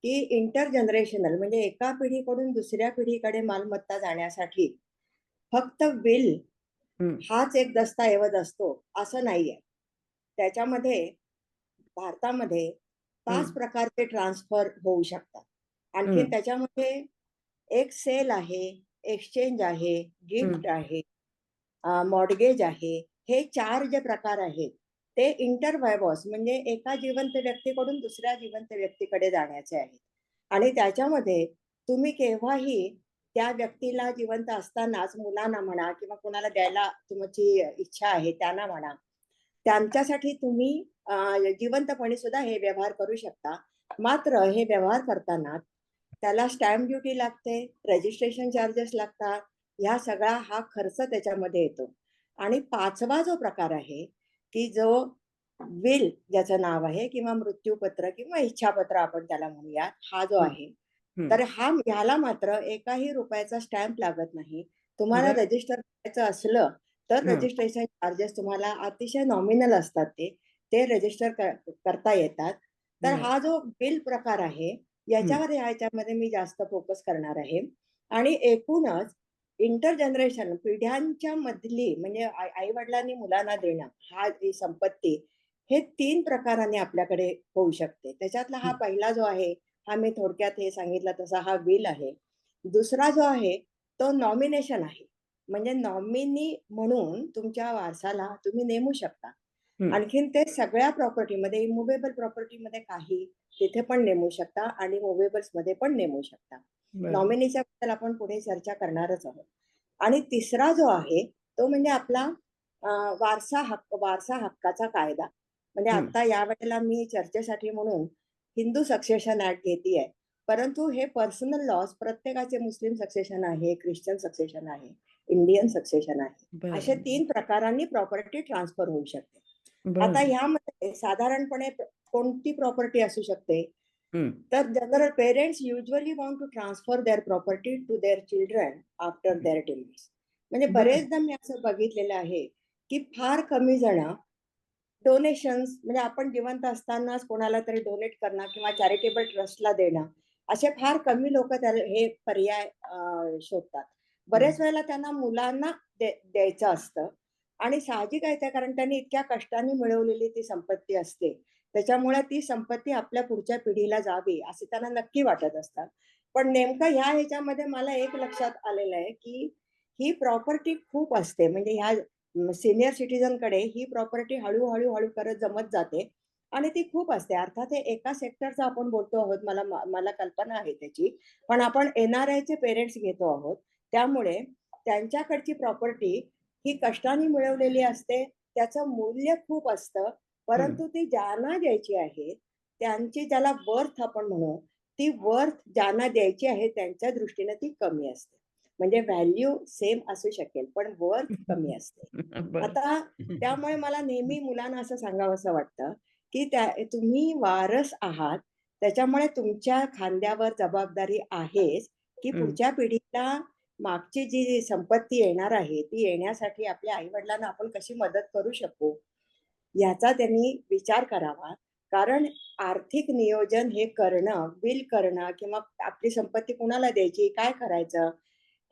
की इंटरजनरेशनल म्हणजे एका पिढीकडून दुसऱ्या पिढीकडे मालमत्ता जाण्यासाठी फक्त विल हं, हाच एक दस्तऐवज असतो, असं नाहीये. त्याच्यामध्ये भारतामध्ये हं, 5 प्रकारचे ट्रान्सफर होऊ शकतात. आणखीन हं, त्याच्यामध्ये एक सेल आहे, एक्सचेंज आहे, हं, गिफ्ट आहे, मॉर्टगेज आहे. हे 4 जे प्रकार आहेत, ते इंटर व्हायवॉस म्हणजे एका जिवंत व्यक्तीकडून दुसऱ्या जिवंत व्यक्तीकडे जाण्याचे आहेत. आणि त्याच्यामध्ये तुम्ही केव्हाही त्या व्यक्तीला जिवंत असतानाच मुलांना म्हणा किंवा कोणाला द्यायला तुमची इच्छा आहे त्यांना म्हणा, त्यांच्यासाठी तुम्ही जिवंतपणे सुद्धा हे व्यवहार करू शकता. मात्र हे व्यवहार करताना त्याला स्टॅम्प ड्युटी लागते, रजिस्ट्रेशन चार्जेस लागतात. ह्या सगळा हा खर्च त्याच्यामध्ये येतो. आणि 5वा जो प्रकार आहे, की जो विल ज्याचं नाव आहे किंवा मृत्यूपत्र किंवा इच्छापत्र आपण त्याला म्हणूयात, हा जो हं, आहे. हं. तर ह्याला मात्र एकाही रुपयाचा स्टॅम्प लागत नाही. तुम्हाला बरं. रजिस्टर करायचं असलं, तर हं, रजिस्ट्रेशन चार्जेस तुम्हाला अतिशय नॉमिनल असतात ते. ते रजिस्टर करता येतात. तर बरं. हा जो बिल प्रकार आहे, हं, ह्याच्यामध्ये मी जास्त फोकस करणार आहे. आणि एकूणच इंटरजनरेशन पिढ्यांच्या मधली म्हणजे आई-वडिलांनी मुलांना देणं, ही संपत्ती हे 3 प्रकाराने आपल्याकडे होऊ शकते. त्याच्यातला हा हं, पहिला जो आहे, हा मी थोडक्यात हे सांगितलं तसा हा विल आहे. दुसरा जो आहे, तो नॉमिनेशन आहे. म्हणजे नॉमिनी म्हणून तुमच्या वारसाला तुम्ही नेमू शकता. हं. आणखीन ते सगळ्या प्रॉपर्टीमध्ये इमूव्हेबल प्रॉपर्टीमध्ये काही तिथे पण नेमू शकता आणि मूव्हेबल्समध्ये पण नेमू शकता. बरं. नॉमिनीच्या बद्दल आपण पुढे चर्चा करणारच आहोत. आणि तिसरा जो आहे, तो म्हणजे आपला अ, वारसा हक्काचा कायदा. म्हणजे हं, आता यावेळेला मी चर्चेसाठी म्हणून हिंदू सक्सेशन ॲक्ट घेतीये. परंतु हे पर्सनल लॉज प्रत्येकाचे मुस्लिम सक्सेशन आहे, ख्रिश्चन सक्सेशन आहे, इंडियन सक्सेशन आहे. असे बरं. 3 प्रकारांनी प्रॉपर्टी ट्रान्सफर होऊ शकते. आता बरं. ह्यामध्ये साधारणपणे कोणती प्रॉपर्टी असू शकते? हं, तर general parents usually want to transfer their property to their children after hmm. Their delays. म्हणजे बरं. बरेचदा मी असं बघितलेलं आहे, की फार कमी जण डोनेशन्स म्हणजे आपण जिवंत असतानाच कोणाला तरी डोनेट करणं किंवा चॅरिटेबल ट्रस्टला देणं, असे फार कमी लोक त्याला हे पर्याय शोधतात. बरेच वेळेला त्यांना मुलांना द्यायचं असतं आणि साहजिक आहे ते, कारण त्यांनी इतक्या कष्टाने मिळवलेली ती संपत्ती असते. त्याच्यामुळे ती संपत्ती आपल्या पुढच्या पिढीला जावी असे त्यांना नक्की वाटत असतं. पण नेमकं ह्या ह्याच्यामध्ये मला एक लक्षात आलेलं आहे, की ही प्रॉपर्टी खूप असते. म्हणजे ह्या सीनियर सिटिझनकडे ही प्रॉपर्टी हळू करत जमत जाते आणि ती खूप असते. अर्थात हे एका सेक्टरचं आपण बोलतो आहोत, मला कल्पना आहे त्याची. पण आपण एन-आर-आयचे पेरेंट्स घेतो आहोत. त्यामुळे त्यांच्याकडची प्रॉपर्टी ही कष्टाने मिळवलेली असते. त्याचं मूल्य खूप असतं. हं. परंतु ती ज्यांना द्यायची आहे, त्यांची ज्याला वर्थ आपण म्हणू, ती वर्थ ज्यांना द्यायची आहे त्यांच्या दृष्टीने ती कमी असते. म्हणजे व्हॅल्यू सेम असू शकेल, पण वर्थ कमी असते. बरं. आता त्यामुळे मला नेहमी मुलांना असं सांगावसं वाटतं, की तुम्ही वारस आहात. त्याच्यामुळे तुमच्या खांद्यावर जबाबदारी आहेच, की हं. पुढच्या पिढीला मागची जी संपत्ती येणार आहे, ती येण्यासाठी आपल्या आई-वडिलांना आपण कशी मदत करू शकू, याचा त्यांनी विचार करावा. कारण आर्थिक नियोजन हे करणं, विल करणं किंवा आपली संपत्ती कुणाला द्यायची, काय करायचं,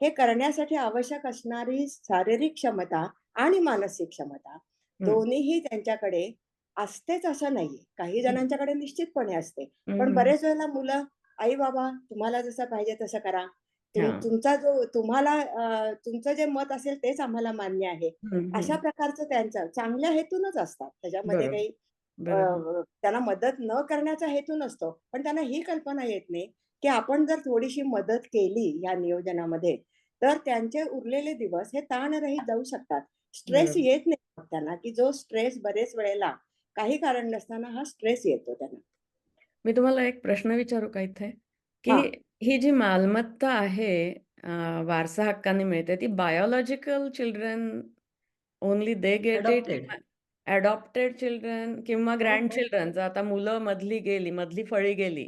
हे करण्यासाठी आवश्यक असणारी शारीरिक क्षमता आणि मानसिक क्षमता हं. दोन्हीही त्यांच्याकडे असतेच असं नाहीये. काही हं. जणांच्याकडे निश्चितपणे असते. हं, पण हं. बरेच वेळेला मुलं, "आई-बाबा तुम्हाला जसं पाहिजे तसं करा. हां. तुमचा जो तुम्हाला तुमचं जे मत असेल तेच आम्हाला मान्य आहे." हं, अशा हं. प्रकारचं त्यांचं चांगल्या हेतूनच असतात. त्याच्यामध्ये बरोबर, काही बरोबर. त्यांना मदत न करण्याचा हेतू नसतो. पण त्यांना ही कल्पना येत नाही, की आपण जर थोडीशी मदत केली या नियोजनामध्ये, तर त्यांचे उरलेले दिवस हे ताणरहित जाऊ शकतात. स्ट्रेस बरोबर. येत नाही मग त्यांना, की जो स्ट्रेस बरेच वेळेला काही कारण नसताना हा स्ट्रेस येतो त्यांना. मी तुम्हाला एक प्रश्न विचारू का इथे? की हां. ही जी मालमत्ता आहे अ, वारसा हक्काने मिळते, ती biological children only they get it, adopted. Adopted children किंवा हो, हो. ग्रँडचिल्ड्रन, जर आता मुलं मधली गेली, मधली फळी गेली,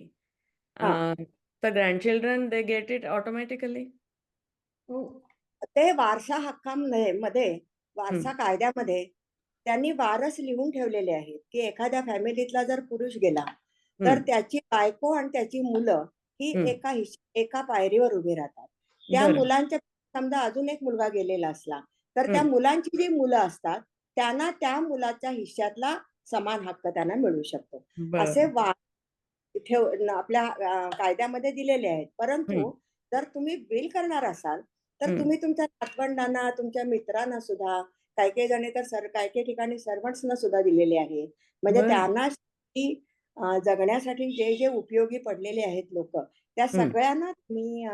अ, हां. तर ग्रँडचिल्ड्रन दे गेट इट ऑटोमॅटिकली? हो. ते वारसा मध्ये, हं, वारसा कायद्यामध्ये त्यांनी वारस लिहून ठेवलेले आहेत, की एखाद्या फॅमिलीतला जर पुरुष गेला, तर हं, त्याची बायको आणि त्याची मुलं ही हं. एका पायरीवर उभी राहतात. त्या बरं. मुलांच्या समजा अजून एक मुलगा गेलेला असला, तर त्या हं. मुलांची जी मुलं असतात, त्यांना त्या मुलाच्या हिश्श्यातला समान हक्क त्यांना मिळू शकतो. असे बरं. आपल्या कायद्यामध्ये दिलेले आहेत. हं, परंतु जर तुम्ही विल करणार असाल, तर हं. तुम्ही तुमच्या नातवंडांना, तुमच्या मित्रांना सुद्धा, काही-काही जणी तर काही-काही ठिकाणी सर्व्हंट्सना सुद्धा दिलेले आहेत. म्हणजे बरं. त्यांना ती जगण्यासाठी जे उपयोगी पडलेले आहेत लोकं, त्या हं. सगळ्यांना तुम्ही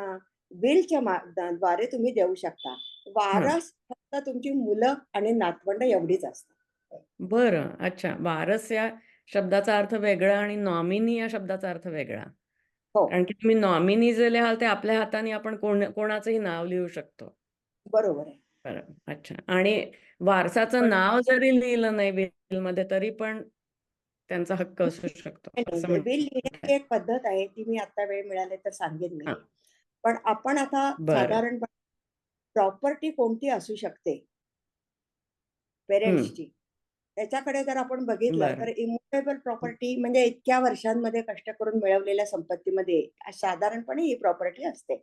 विलच्या द्वारे तुम्ही देऊ शकता. हां. वारस फक्त तुमची मुलं आणि नातवंड एवढीच असतात. बरं. अच्छा. वारस या शब्दाचा अर्थ वेगळा आणि नॉमिनी या शब्दाचा अर्थ वेगळा. हो, कारण की तुम्ही नॉमिनी जे लिहाल ते आपल्या हाताने आपण कोणाचंही नाव लिहू शकतो. बरोबर आहे. बरं. अच्छा. आणि वारसाचं पण नाव जरी लिहिलं नाही विलमध्ये तरी पण त्यांचा हक्क असू शकतो नाही, असं नाही. विल म्हणताय. लिहिण्याची एक पद्धत आहे, ती मी आता वेळ मिळाली तर सांगेन मी. हां. पण आपण आता बरं. साधारणपणे प्रॉपर्टी कोणती असू शकते हं. पेरेंट्सची, त्याच्याकडे जर आपण बघितलं तर बरं. इमूव्हेबल प्रॉपर्टी म्हणजे इतक्या वर्षांमध्ये कष्ट करून मिळवलेल्या संपत्तीमध्ये साधारणपणे ही प्रॉपर्टी असते.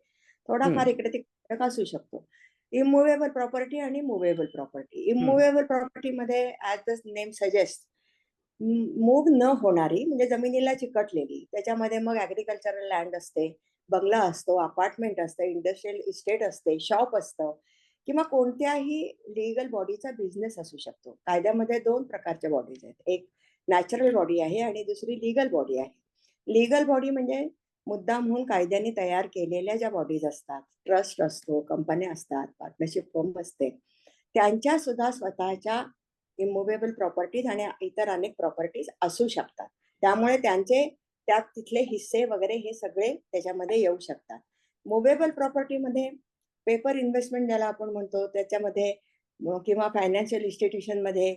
थोडाफार हं. इकडे-तिकडे फरक असू शकतो. इमूव्हेबल प्रॉपर्टी आणि मूव्हेबल प्रॉपर्टी. हं. इमूव्हेबल प्रॉपर्टीमध्ये as the name suggest move न होणारी म्हणजे जमिनीला चिकटलेली. त्याच्यामध्ये मग ॲग्रीकल्चरल लँड असते, बंगला असतो, अपार्टमेंट असतं, इंडस्ट्रियल इस्टेट असते, शॉप असतं किंवा कोणत्याही लीगल बॉडीचा बिझनेस असू शकतो. कायद्यामध्ये 2 प्रकारच्या बॉडीज आहेत. एक नॅचरल बॉडी आहे आणि दुसरी लीगल बॉडी आहे. लीगल बॉडी म्हणजे मुद्दामहून कायद्याने तयार केलेल्या ज्या बॉडीज असतात, ट्रस्ट असतो, कंपन्या असतात, पार्टनरशिप फर्म असते. त्यांच्या सुद्धा स्वतःच्या इमूव्हेबल प्रॉपर्टीज आणि इतर अनेक प्रॉपर्टीज असू शकतात. त्यामुळे त्यांचे त्यात तिथले हिस्से वगैरे हे सगळे त्याच्यामध्ये येऊ शकतात. मूव्हेबल प्रॉपर्टीमध्ये पेपर इन्व्हेस्टमेंट ज्याला आपण म्हणतो त्याच्यामध्ये किंवा फायनान्शियल इन्स्टिट्यूशनमध्ये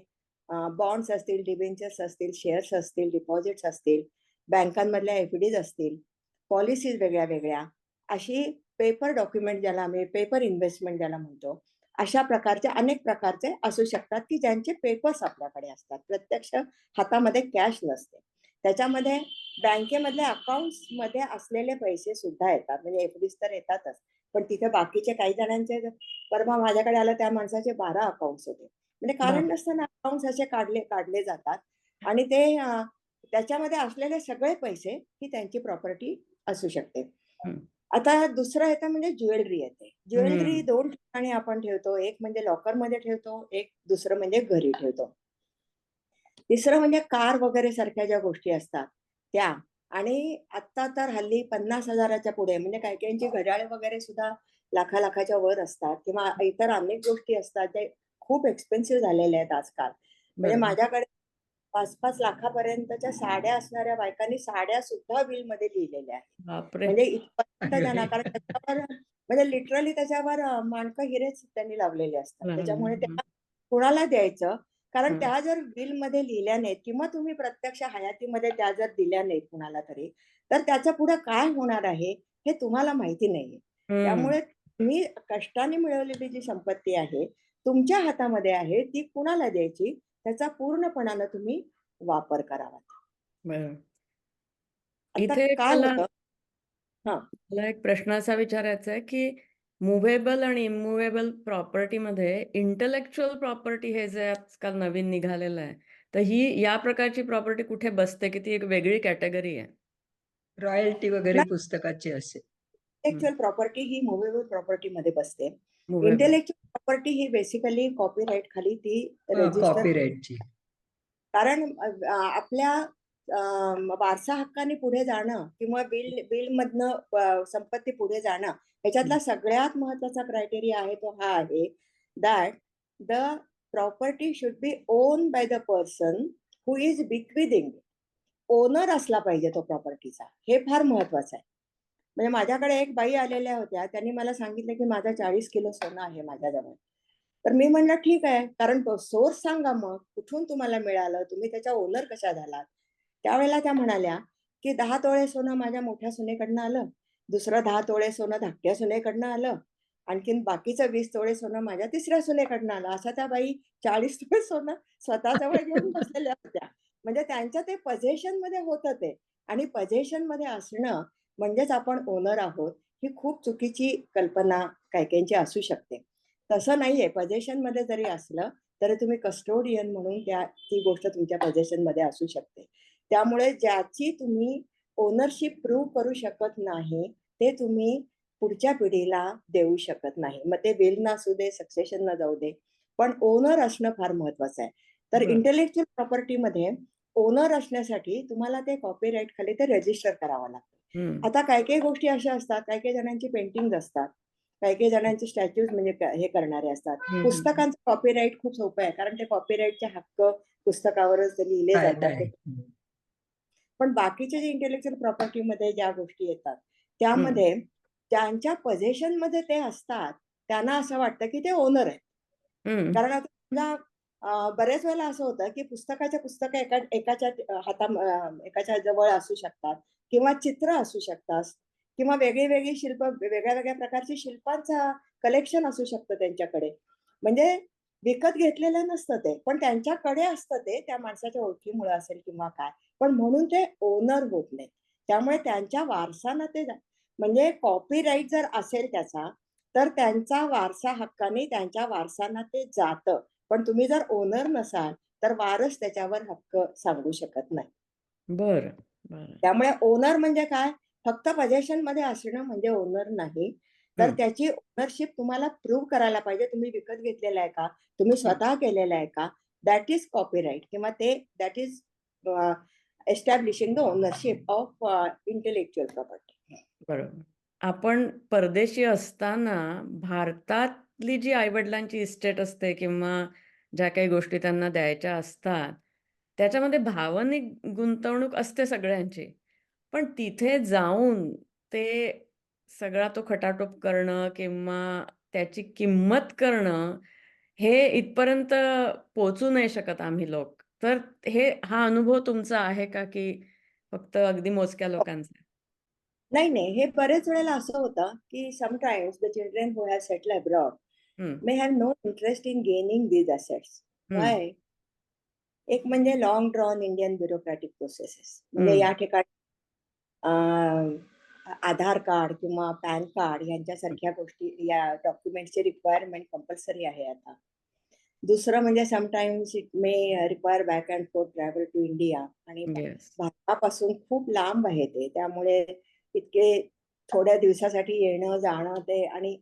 बॉन्ड्स असतील, डिबेंचर्स असतील, शेअर्स असतील, डिपॉझिट्स असतील, बँकांमधल्या एफ-डीज असतील, पॉलिसीज वेगळ्या-वेगळ्या, अशी पेपर डॉक्युमेंट ज्याला आम्ही पेपर इन्व्हेस्टमेंट ज्याला म्हणतो, अशा प्रकारचे अनेक प्रकारचे असू शकतात, की ज्यांचे पेपर्स आपल्याकडे असतात. प्रत्यक्ष हातामध्ये कॅश नसते. त्याच्यामध्ये बँकेमधल्या अकाउंट्समध्ये असलेले पैसे सुद्धा येतात. म्हणजे एफ-डीज तर येतातच. पण तिथे बाकीचे काही जणांचे परवा माझ्याकडे आलं त्या माणसाचे 12 अकाउंट्स होते. म्हणजे कारण बाप नसताना अकाउंट्स असे काढले जातात आणि ते त्याच्यामध्ये असलेले सगळे पैसे ही त्यांची प्रॉपर्टी असू शकते. हं. आता दुसरं येतं म्हणजे ज्वेलरी येते. ज्वेलरी हं. 2 ठिकाणी आपण ठेवतो. एक म्हणजे लॉकरमध्ये ठेवतो, एक दुसरं म्हणजे घरी ठेवतो. तिसरं म्हणजे कार वगैरे सारख्या ज्या गोष्टी असतात त्या. आणि आत्ता तर हल्ली 50,000च्या पुढे म्हणजे काही-काहींची घड्याळे वगैरे सुद्धा लाखा-लाखाच्या वर असतात किंवा इतर अनेक गोष्टी असतात जे खूप एक्सपेन्सिव्ह झालेल्या आहेत आजकाल. म्हणजे बरोबर. माझ्याकडे 5-5 लाखापर्यंतच्या साड्या असणाऱ्या बायकांनी साड्या सुद्धा बिलमध्ये लिहिलेल्या आहेत. बापरे! म्हणजे इथपर्यंत अरे त्यांना कारण बाई! त्याच्यावर म्हणजे लिटरली त्याच्यावर माणकं हिरेच त्यांनी लावलेले असतात. हं, त्याच्यामुळे हं, त्या कुणाला द्यायचं? कारण हं. त्या जर बिलमध्ये लिहिल्या नाहीत किंवा तुम्ही प्रत्यक्ष हयातीमध्ये त्या जर दिल्या नाहीत कुणाला तरी, तर त्याच्या पुढे काय होणार आहे हे तुम्हाला माहिती नाहीये. हं. त्यामुळे तुम्ही कष्टाने मिळवलेली जी संपत्ती आहे, तुमच्या हातामध्ये आहे, ती कुणाला द्यायची? त्याचा पूर्णपणानं तुम्ही वापर करावा. बरं. आता इथे एक काय मला होतं हां. मला एक प्रश्न असा विचारायचा आहे, की मूव्हेबल आणि इमूव्हेबल प्रॉपर्टीमध्ये इंटेलेक्चुअल प्रॉपर्टी हे जे आजकाल नवीन निघालेलं आहे, तर ही या प्रकारची प्रॉपर्टी कुठे बसते, की ती एक वेगळी कॅटेगरी आहे? रॉयल्टी वगैरे पुस्तकाची असेल. हं. इंटेलेक्चुअल प्रॉपर्टी ही मूव्हेबल प्रॉपर्टीमध्ये बसते. मूव्हेबल. इंटेलेक्चुअल प्रॉपर्टी ही बेसिकली कॉपीराइट खाली ती रजिस्टर कॉपीराइटची. कारण आपल्या वारसा हक्काने पुढे जाणं किंवा बिलमधनं संपत्ती पुढे जाणं हं. ह्याच्यातला सगळ्यात महत्त्वाचा क्रायटेरिया आहे तो हा आहे that the property should be owned by the person who is bequeathing. Owner असला पाहिजे तो प्रॉपर्टीचा. हे फार महत्त्वाचं आहे. म्हणजे माझ्याकडे एक बाई आलेल्या होत्या. त्यांनी मला सांगितलं, की माझं 40 किलो सोनं आहे माझ्याजवळ. तर मी म्हणलं, "ठीक आहे." कारण तो सोर्स सांगा मग. कुठून तुम्हाला मिळालं? तुम्ही त्याच्या ओनर कशा झालात? त्यावेळेला त्या म्हणाल्या, की 10 तोळे सोनं माझ्या मोठ्या सुनेकडनं आलं. दुसरं 10 तोळे सोनं धाकट्या सुनेकडनं आलं. आणखीन बाकीचं 20 तोळे सोनं माझ्या तिसऱ्या सुनेकडनं आलं. अशा त्या बाई 40 तोळे सोनं स्वतःजवळ घेऊन बसलेल्या होत्या. म्हणजे त्यांच्या ते पोझेशनमध्ये होतं ते. आणि पोझेशनमध्ये असणं म्हणजेच आपण ओनर आहोत, ही खूप चुकीची कल्पना काही-काहींची असू शकते. तसं नाहीये. पोझेशनमध्ये जरी असलं, तरी तुम्ही कस्टोडियन म्हणून ती गोष्ट तुमच्या पोझेशनमध्ये असू शकते. त्यामुळे ज्याची तुम्ही ओनरशिप प्रूव्ह करू शकत नाही, ते तुम्ही पुढच्या पिढीला देऊ शकत नाही. मग ते विल असू दे, सक्सेशन जाऊ दे. पण ओनर असणं फार महत्वाचं आहे. तर बरं. इंटेलेक्चुअल प्रॉपर्टीमध्ये ओनर असण्यासाठी तुम्हाला ते कॉपीराइट खाली ते रजिस्टर करावं लागतं. हं. आता काही-काही गोष्टी अशा असतात, काही-काही जणांची पेंटिंग्ज असतात. काही-काही जणांचे स्टॅच्यूज म्हणजे हे करणारे असतात. हं, हं, हं. पुस्तकांचं कॉपीराइट खूप सोपं आहे. कारण ते कॉपीराइटचे हक्क पुस्तकावरच लिहिले कायदा जातात. आहे. ते पण बाकीचे जे इंटेलेक्चुअल प्रॉपर्टीमध्ये ज्या गोष्टी येतात, त्यामध्ये ज्यांच्या पोझेशनमध्ये ते असतात, त्यांना असं वाटतं की ते ओनर आहेत. हं. कारण आता समजा बऱ्याच वेळेला असं होतं की पुस्तकं एकाच्या जवळ असू शकतात किंवा चित्र असू शकतात किंवा वेगळी-वेगळी शिल्प वेगळ्या-वेगळ्या प्रकारची शिल्पांचं कलेक्शन असू शकतं त्यांच्याकडे. म्हणजे विकत घेतलेलं नसतं ते, पण त्यांच्याकडे असतं ते त्या माणसाच्या ओळखीमुळं असेल किंवा काय. पण म्हणून ते ओनर होत नाहीत. त्यामुळे त्यांच्या वारसानं ते म्हणजे कॉपीराइट जर असेल त्याचा, तर त्यांचा वारसा हक्काने त्यांच्या वारसांना ते जातं. पण तुम्ही जर ओनर नसाल, तर वारस त्याच्यावर हक्क सांगू शकत नाही. बरं, बरं. त्यामुळे ओनर म्हणजे काय? फक्त पोझेशनमध्ये असणं म्हणजे ओनर नाही. तर हं, त्याची ओनरशिप तुम्हाला प्रूव्ह करायला पाहिजे. तुम्ही विकत घेतलेला आहे का? तुम्ही हं. स्वतः केलेला आहे का? दॅट इज कॉपीराइट किंवा that is establishing the ownership of intellectual property. बरोबर. आपण परदेशी असताना भारतातली जी आई-वडिलांची इस्टेट असते किंवा ज्या काही गोष्टी त्यांना द्यायच्या असतात, त्याच्यामध्ये भावनिक गुंतवणूक असते सगळ्यांची. पण तिथे जाऊन ते सगळा तो खटाटोप करणं किंवा त्याची किंमत करणं, हे इथपर्यंत पोहोचू नाही शकत आम्ही लोक. तर हा अनुभव तुमचा आहे का, की फक्त अगदी मोजक्या लोकांचा आहे? नाही, नाही. हे बरेच वेळेला असं होतं, की sometimes the children who have settled abroad hmm, may have no interest in gaining these assets. Hmm, Why? एक म्हणजे long drawn Indian bureaucratic processes. म्हणजे हं, या ठिकाणी अ, आधार कार्ड किंवा पॅन कार्ड यांच्यासारख्या गोष्टी या डॉक्युमेंट्सची रिक्वायरमेंट कंपल्सरी आहे आता. दुसरं म्हणजे sometimes it may require back and forth travel to India आणि येस. भारतापासून खूप लांब आहे ते. त्यामुळे इतके थोड्या दिवसासाठी येणं, जाणं ते आणि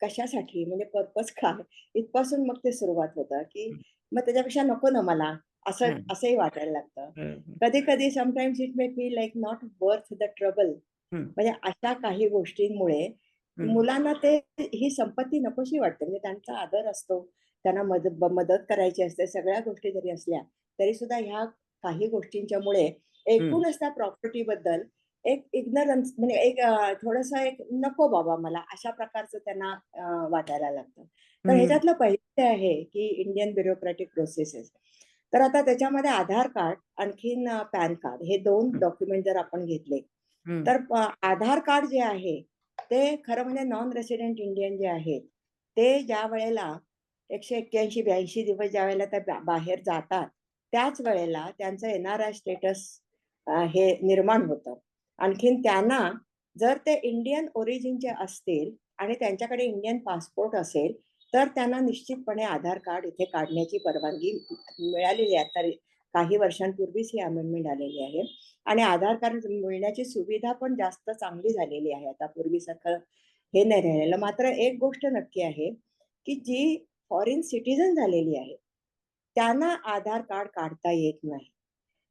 कशासाठी म्हणजे पर्पज काय? इथपासून मग ते सुरुवात होतं, की हं, मग त्याच्यापेक्षा नको ना मला, हां, असंही वाटायला लागतं. बरोबर. कधी-कधी sometimes it may feel like not worth the trouble. हं, म्हणजे अशा काही गोष्टींमुळे हं, मुलांना ते ही संपत्ती नकोशी वाटते. म्हणजे त्यांचा आदर असतो. त्यांना मदत करायची असते. सगळ्या गोष्टी जरी असल्या, तरी सुद्धा ह्या काही गोष्टींच्यामुळे हं, एकूणच त्या प्रॉपर्टीबद्दल एक इग्नोरन्स म्हणजे एक थोडंसं एक नको बाबा मला अशा प्रकारचं त्यांना वाटायला लागतं. तर हं, ह्याच्यातलं पहिलं आहे, की इंडियन ब्युरोक्रॅटिक प्रोसेसेस. तर आता त्याच्यामध्ये आधार कार्ड आणखीन पॅन कार्ड हे 2 हं, डॉक्युमेंट जर आपण घेतले, हं, तर आधार कार्ड जे आहे, ते खरं म्हणजे नॉन रेसिडेंट इंडियन जे आहेत, ते ज्यावेळेला 181-82 दिवस ज्यावेळेला त्या बाहेर जातात, त्याच वेळेला त्यांचं एन-आर-आय स्टेटस हे निर्माण होतं. आणखीन त्यांना जर ते इंडियन ओरिजिनचे असतील आणि त्यांच्याकडे इंडियन पासपोर्ट असेल, तर त्यांना निश्चितपणे आधार कार्ड इथे काढण्याची परवानगी मिळालेली आहे. तर काही वर्षांपूर्वीच ही अमेंडमेंट आलेली आहे आणि आधार कार्ड मिळण्याची सुविधा पण जास्त चांगली झालेली आहे. आता पूर्वीसारखं हे नाही राहिलेलं. मात्र एक गोष्ट नक्की आहे, की जी फॉरेन सिटिझन झालेली आहे, त्यांना आधार कार्ड काढता येत नाही.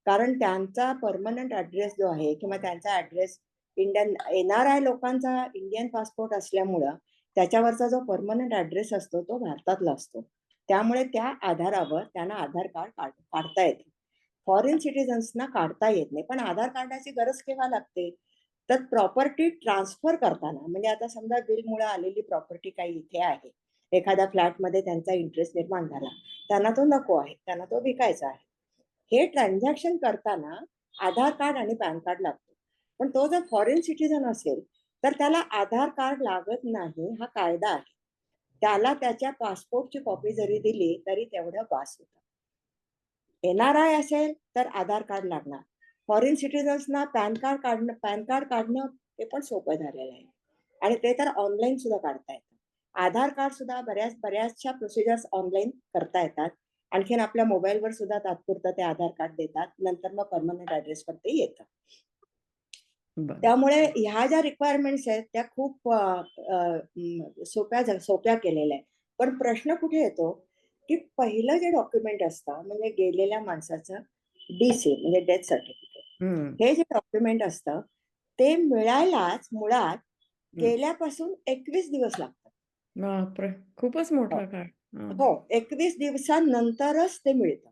कारण त्यांचा पर्मनंट ॲड्रेस जो आहे किंवा त्यांचा ॲड्रेस इंडियन एन-आर-आय लोकांचा इंडियन पासपोर्ट असल्यामुळं त्याच्यावरचा जो पर्मनंट ॲड्रेस असतो तो भारतातला असतो. त्यामुळे त्या आधारावर त्यांना आधार कार्ड काढता येतं. फॉरेन सिटिझन्सना काढता येत नाही. पण आधार काढण्याची गरज केव्हा लागते? तर प्रॉपर्टी ट्रान्सफर करताना म्हणजे आता समजा बिलमुळे आलेली प्रॉपर्टी काही इथे आहे. एखाद्या फ्लॅटमध्ये त्यांचा इंटरेस्ट निर्माण झाला. त्यांना तो नको आहे. त्यांना तो विकायचा आहे. हे ट्रान्झॅक्शन करताना आधार कार्ड आणि पॅन कार्ड लागतो. पण तो जर फॉरेन सिटिझन असेल, तर त्याला आधार कार्ड लागत नाही हा कायदा आहे. त्याला त्याच्या पासपोर्टची कॉपी जरी दिली, तरी तेवढं बास होतं. एन-आर-आय असेल, तर आधार कार्ड लागणार. फॉरेन सिटिझन्सना पॅन कार्ड काढणं ते पण सोपं झालेलं आहे. आणि ते तर ऑनलाईन सुद्धा काढता येतं. आधार कार्ड सुद्धा बऱ्याचशा प्रोसिजर्स ऑनलाईन करता येतात. आणखीन आपल्या मोबाईलवर सुद्धा तात्पुरतं ते आधार कार्ड देतात. नंतर मग पर्मनंट ॲड्रेसवर ते येतं. बरं. त्यामुळे ह्या ज्या रिक्वायरमेंट्स आहेत त्या खूप सोप्या केलेल्या आहेत. पण प्रश्न कुठे येतो, की पहिलं जे डॉक्युमेंट असतं म्हणजे गेलेल्या माणसाचं डी-सी म्हणजे डेथ सर्टिफिकेट. हं, हे जे डॉक्युमेंट असतं, ते मिळायलाच मुळात हं. गेल्यापासून 21 दिवस लागतात. बापरे! खूपच हो. मोठा काळ. हां. हो, 21 दिवसानंतरच ते मिळतं.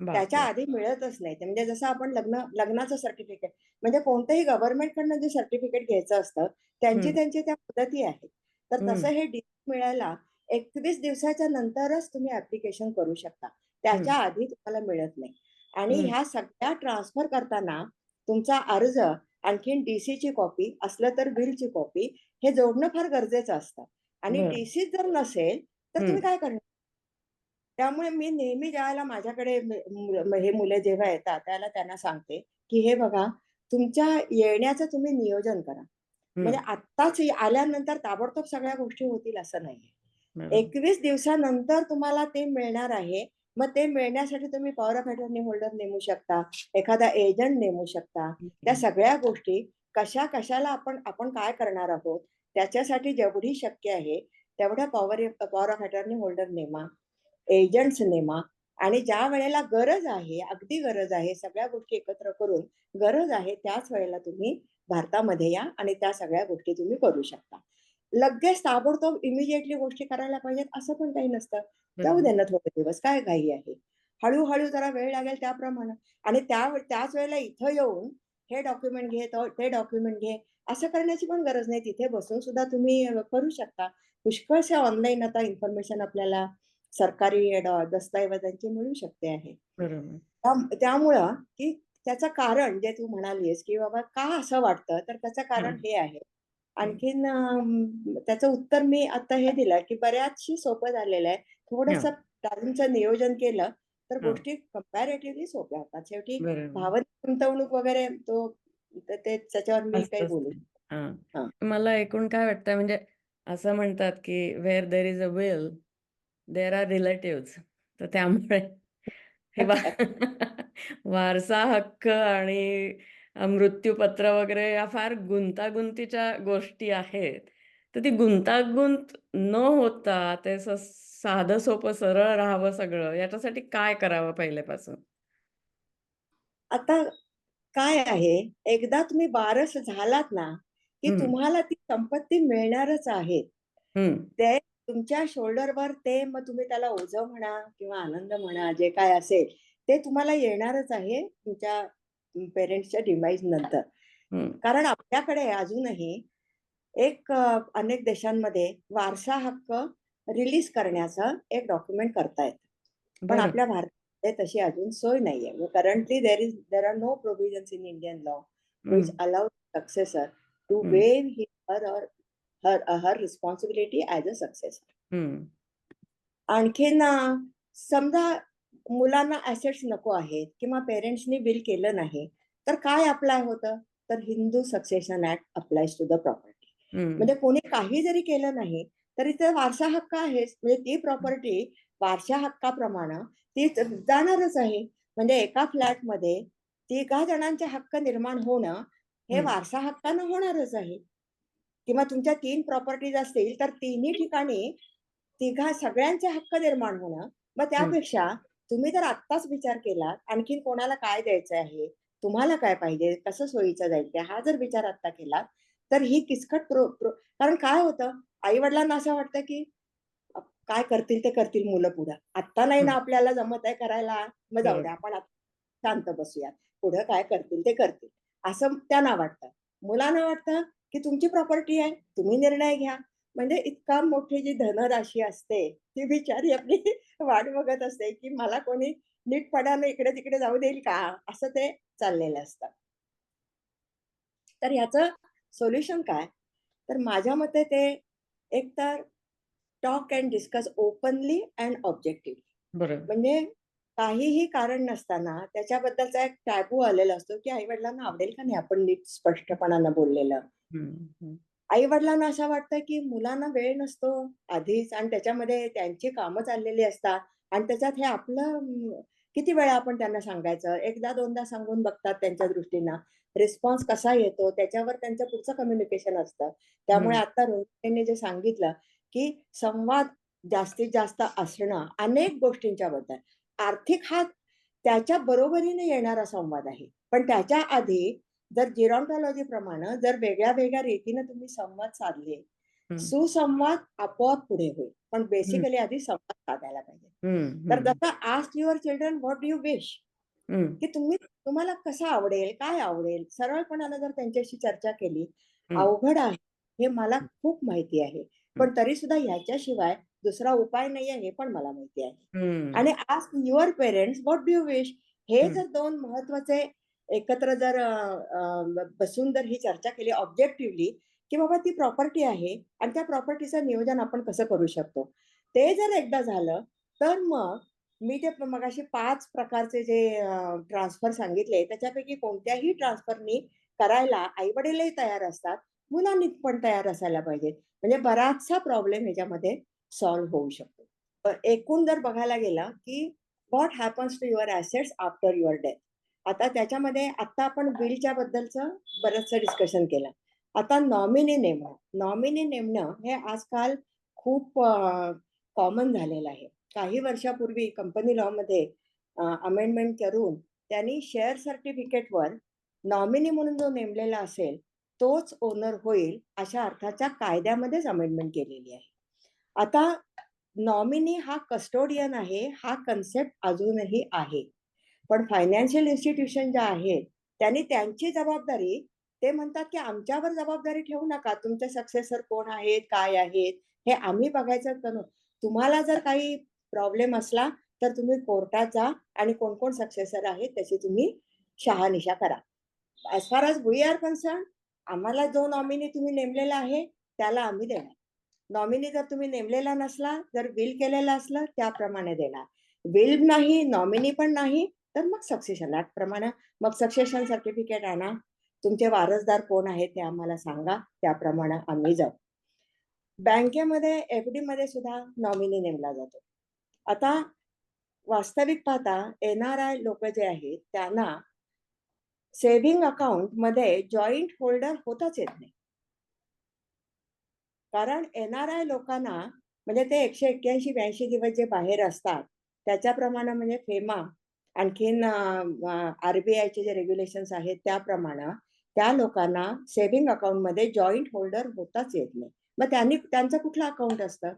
त्याच्या बापरे! आधी मिळतच नाही. ते म्हणजे जसं आपण लग्नाचं सर्टिफिकेट म्हणजे कोणतंही गव्हर्नमेंटकडनं जे सर्टिफिकेट घ्यायचं असतं, त्यांची हं, त्यांची त्या मुदती आहेत. तर हं, तसं हे डी मिळायला 21 दिवसाच्या नंतरच तुम्ही ॲप्लिकेशन करू शकता. हं, त्याच्या आधी तुम्हाला मिळत नाही. आणि हं. ह्या सगळ्या ट्रान्सफर करताना तुमचा अर्ज, आणखीन डी-सीची कॉपी, असलं तर बिलची कॉपी हे जोडणं फार गरजेचं असतं. आणि बरं. डी-सी जर नसेल, तर हं, तुम्ही काय करणार? त्यामुळे मी नेहमी ज्यावेळेला माझ्याकडे हे मुलं जेव्हा येतात, त्यावेळेला त्यांना सांगते, की "हे बघा, तुमच्या येण्याचं तुम्ही नियोजन करा. म्हणजे हं. आत्ताच आल्यानंतर ताबडतोब सगळ्या गोष्टी होतील असं नाहीये. बरोबर. 21 दिवसानंतर तुम्हाला ते मिळणार आहे. मग ते मिळण्यासाठी तुम्ही पॉवर ऑफ अटर्नी होल्डर नेमू शकता, एखादा एजंट नेमू शकता. त्या ओके. सगळ्या गोष्टी कशाला आपण आपण काय करणार आहोत, त्याच्यासाठी जेवढी शक्य आहे, तेवढ्या पॉवर ऑफ अटर्नी होल्डर नेमा. एजंट्स नेमा आणि ज्या वेळेला गरज आहे, अगदी गरज आहे, सगळ्या गोष्टी एकत्र करून गरज आहे त्याच वेळेला तुम्ही भारतामध्ये या आणि त्या सगळ्या गोष्टी तुम्ही करू शकता. लगेच ताबडतोब इमिडिएटली गोष्टी करायला पाहिजेत असं पण काही नसतं. जाऊ बरोबर. दे ना थोडे दिवस, काय घाई आहे? हळू जरा वेळ लागेल त्याप्रमाणे आणि त्याच वेळेला इथं येऊन हे डॉक्युमेंट घे, ते डॉक्युमेंट घे, असं करण्याची पण गरज नाही. तिथे बसून सुद्धा तुम्ही करू शकता. पुष्कळशा ऑनलाईन आता इन्फॉर्मेशन आपल्याला सरकारी दस्तऐवजांची मिळू शकते आहे. बरोबर. त्यामुळं की त्याचं कारण जे तू म्हणालीस, की बाबा का असं वाटतं? तर त्याचं कारण हां. हे आहे, आणखीन त्याचं उत्तर मी आता हे दिलं, की बऱ्याचशी सोपं झालेलं आहे. थोडंसं टाईमचं नियोजन केलं, तर हां. गोष्टी कंपॅरेटिव्हली सोप्या होतात. शेवटी बरोबर. भावनिक गुंतवणूक वगैरे ते त्याच्यावर मी काही असतंच बोलू ते. हां. हां. मला एकूण काय वाटतं म्हणजे असं म्हणतात, की "where there is a will, there are relatives." तर त्यामुळे हे वारसा हक्क आणि मृत्यूपत्र वगैरे या फार गुंतागुंतीच्या गोष्टी आहेत. तर ती गुंतागुंत न होता ते साधं सोपं सरळ राहावं सगळं याच्यासाठी काय करावं पहिल्यापासून? आता काय आहे, एकदा तुम्ही बारस झालात ना, की हं, तुम्हाला ती संपत्ती मिळणारच आहे. हं, ते तुमच्या शोल्डरवर ते मग तुम्ही त्याला ओझं म्हणा किंवा आनंद म्हणा, जे काय असेल, ते तुम्हाला येणारच आहे तुमच्या पेरेंट्सच्या डिमाईज नंतर. हं. कारण आपल्याकडे अजूनही अनेक देशांमध्ये वारसा हक्क रिलीज करण्याचं एक डॉक्युमेंट करता येतं. पण बरं. आपल्या भारतामध्ये तशी अजून सोय नाहीये. Currently there are no provisions in Indian law hmm, which allow successor to hmm, waive her responsibility as a successor. Hmm, आणखीन समजा मुलांना ॲसेट्स नको आहेत किंवा पेरेंट्सनी विल केलं नाही, तर काय अप्लाय होतं? तर Hindu succession act applies to the property. Hmm, म्हणजे कोणी काही जरी केलं नाही, तरी ते वारसा हक्क आहेच. म्हणजे ती प्रॉपर्टी वारसा हक्काप्रमाणे ती जाणारच आहे. म्हणजे एका फ्लॅटमध्ये तिघा जणांचे हक्क निर्माण होणं, हे हं, वारसा हक्कानं होणारच आहे. किंवा तुमच्या 3 प्रॉपर्टीज असतील, तर तिन्ही ठिकाणी तिघा सगळ्यांचे हक्क निर्माण होणं. मग हं, त्यापेक्षा तुम्ही जर आत्ताच विचार केलात, आणखीन कोणाला काय द्यायचं आहे, तुम्हाला काय पाहिजे, कसं सोयीचं जाईल ते, हा जर विचार आत्ता केलात, तर ही किचकट प्रो प्रो कारण काय होतं, आई-वडिलांना असं वाटतं, की अ, काय करतील ते करतील मुलं पुढं. आत्ता नाही ना हं. आपल्याला जमत आहे करायला, मग जाऊ द्या बरोबर. आपण शांत बसूयात. पुढं काय करतील ते करतील. असं त्यांना वाटतं. मुलांना वाटतं, की तुमची प्रॉपर्टी आहे, तुम्ही निर्णय घ्या. म्हणजे इतका मोठी जी धनराशी असते, ती बिचारी आपली वाट बघत असते, की मला कोणी नीटपणाने इकडे-तिकडे जाऊ देईल का? असं ते चाललेलं असतं. तर ह्याचं सोल्युशन काय? तर माझ्या मते ते एकतर talk and discuss openly and objectively. बरोबर. म्हणजे काहीही कारण नसताना त्याच्याबद्दलचा एक टॅबू आलेला असतो, की आई-वडिलांना आवडेल का नाही आपण नीट स्पष्टपणानं बोललेलं. हं, हं, आई-वडिलांना असं वाटतं, की मुलांना वेळ नसतो आधीच आणि त्याच्यामध्ये त्यांची कामं चाललेली असतात आणि त्याच्यात हे आपलं किती वेळा आपण त्यांना सांगायचं. एकदा दोनदा सांगून बघतात त्यांच्या दृष्टीनं. रिस्पॉन्स कसा येतो त्याच्यावर त्यांचं पुढचं कम्युनिकेशन असतं. त्यामुळे हं, आता रोहितने जे सांगितलं, की संवाद जास्तीत जास्त असणं अनेक गोष्टींच्या बद्दल. आर्थिक हा त्याच्या बरोबरीने येणारा संवाद आहे. पण त्याच्या आधी जर जिरॉन्टॉलॉजी प्रमाणे जर वेगळ्या-वेगळ्या रीतीने तुम्ही संवाद साधले, हं, सुसंवाद आपोआप पुढे होईल. पण हं, बेसिकली आधी संवाद साधायला पाहिजे. हं, तर हं, जसं ask your children what do you wish? हं, की तुम्हाला कसं आवडेल, काय आवडेल? सरळपणानं जर त्यांच्याशी चर्चा केली, हं, अवघड आहे, हे मला खूप माहिती आहे. हं, पण तरीसुद्धा ह्याच्याशिवाय दुसरा उपाय नाहीये हे पण मला माहिती आहे. हं, आणि ask your parents what do you wish? हे हं, जर 2 महत्त्वाचे एकत्र जर बसून जर ही चर्चा केली ऑब्जेक्टिव्हली, की बाबा ती प्रॉपर्टी आहे आणि त्या प्रॉपर्टीचं नियोजन आपण कसं करू शकतो. ते जर एकदा झालं, तर मग मी जे मगाशी 5 प्रकारचे जे ट्रान्सफर सांगितले, त्याच्यापैकी कोणत्याही ट्रान्सफरनी करायला आई-वडीलही तयार असतात. मुलांनी पण तयार असायला पाहिजे. म्हणजे बराचसा प्रॉब्लेम ह्याच्यामध्ये सॉल्व्ह होऊ शकतो. एकूण जर बघायला गेलं, की what happens to your assets after your death. आता त्याच्यामध्ये आत्ता आपण विलच्या बद्दलचं बरचसं डिस्कशन केलं. आता नॉमिनी नेमणं. नॉमिनी नेमणं हे आजकाल खूप कॉमन झालेलं आहे. काही वर्षापूर्वी कंपनी लॉमध्ये अमेंडमेंट करून त्यांनी शेअर सर्टिफिकेटवर नॉमिनी म्हणून जो नेमलेला असेल, तोच ओनर होईल अशा अर्थाच्या कायद्यामध्येच अमेंडमेंट केलेली आहे. आता नॉमिनी हा कस्टोडियन आहे, हा कन्सेप्ट अजूनही आहे. पण फायनान्शियल इन्स्टिट्यूशन ज्या आहेत, त्यांनी त्यांची जबाबदारी ते म्हणतात, की आमच्यावर जबाबदारी ठेवू नका. तुमचे सक्सेसर कोण आहेत, काय आहेत, हे आम्ही बघायचं करू. तुम्हाला जर काही प्रॉब्लेम असला, तर तुम्ही कोर्टात जा आणि कोण-कोण सक्सेसर आहेत त्याची तुम्ही शहानिशा करा. As far as we R concerned आम्हाला जो नॉमिनी तुम्ही नेमलेला आहे त्याला आम्ही देणार. नॉमिनी जर तुम्ही नेमलेला नसला, जर विल केलेलं असलं त्याप्रमाणे देणार. विल नाही, नॉमिनी पण नाही, तर मग सक्सेशन ॲक्ट प्रमाणे मग सक्सेशन सर्टिफिकेट आणा. तुमचे वारसदार कोण आहेत ते आम्हाला सांगा, त्याप्रमाणे आम्ही जाऊ. बँकेमध्ये एफ-डी मध्ये सुद्धा नॉमिनी नेमला जातो. आता वास्तविक पाहता एन-आर-आय लोक जे आहेत त्यांना सेव्हिंग अकाउंट मध्ये जॉईंट होल्डर होताच येत नाही. कारण एन-आर-आय लोकांना म्हणजे ते 181-82 दिवस जे बाहेर असतात त्याच्याप्रमाणे म्हणजे फेमा आणखीन आर-बी-आयचे जे रेग्युलेशन्स आहेत त्याप्रमाणे त्या लोकांना सेव्हिंग अकाउंटमध्ये जॉईंट होल्डर होताच येत नाही. मग त्यांचं कुठलं अकाउंट असतं?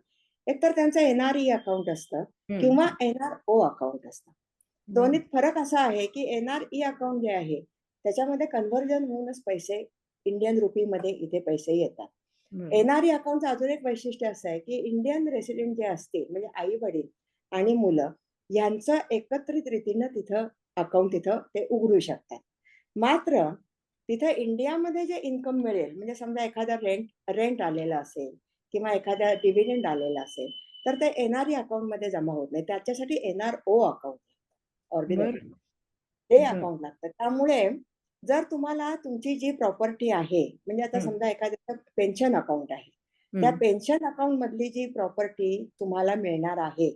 एकतर त्यांचं एन-आर-ई अकाउंट असतं किंवा एन-आर-ओ अकाउंट असतं. दोन्हीत फरक असा आहे की एन-आर-ई अकाउंट जे आहे त्याच्यामध्ये कन्व्हर्जन होऊनच पैसे इंडियन रुपीमध्ये इथे पैसे येतात. एन-आर-ई अकाउंटचं अजून एक वैशिष्ट्य असं आहे की इंडियन रेसिडेंट जे असतील म्हणजे आई-वडील आणि मुलं यांचं एकत्रित रीतीनं तिथं अकाउंट तिथं ते उघडू शकतात. मात्र तिथं इंडियामध्ये जे इन्कम मिळेल म्हणजे समजा एखादा रेंट आलेला असेल किंवा एखादा डिव्हिडंड आलेला असेल तर ते एन-आर-ई अकाउंटमध्ये जमा होत नाही. त्याच्यासाठी एन-आर-ओ अकाउंट ऑर्डिनरी ते अकाउंट लागतं. त्यामुळे जर तुम्हाला तुमची जी प्रॉपर्टी आहे म्हणजे आता समजा एखाद्याचं पेन्शन अकाउंट आहे, त्या पेन्शन अकाउंट मधली जी प्रॉपर्टी तुम्हाला मिळणार आहे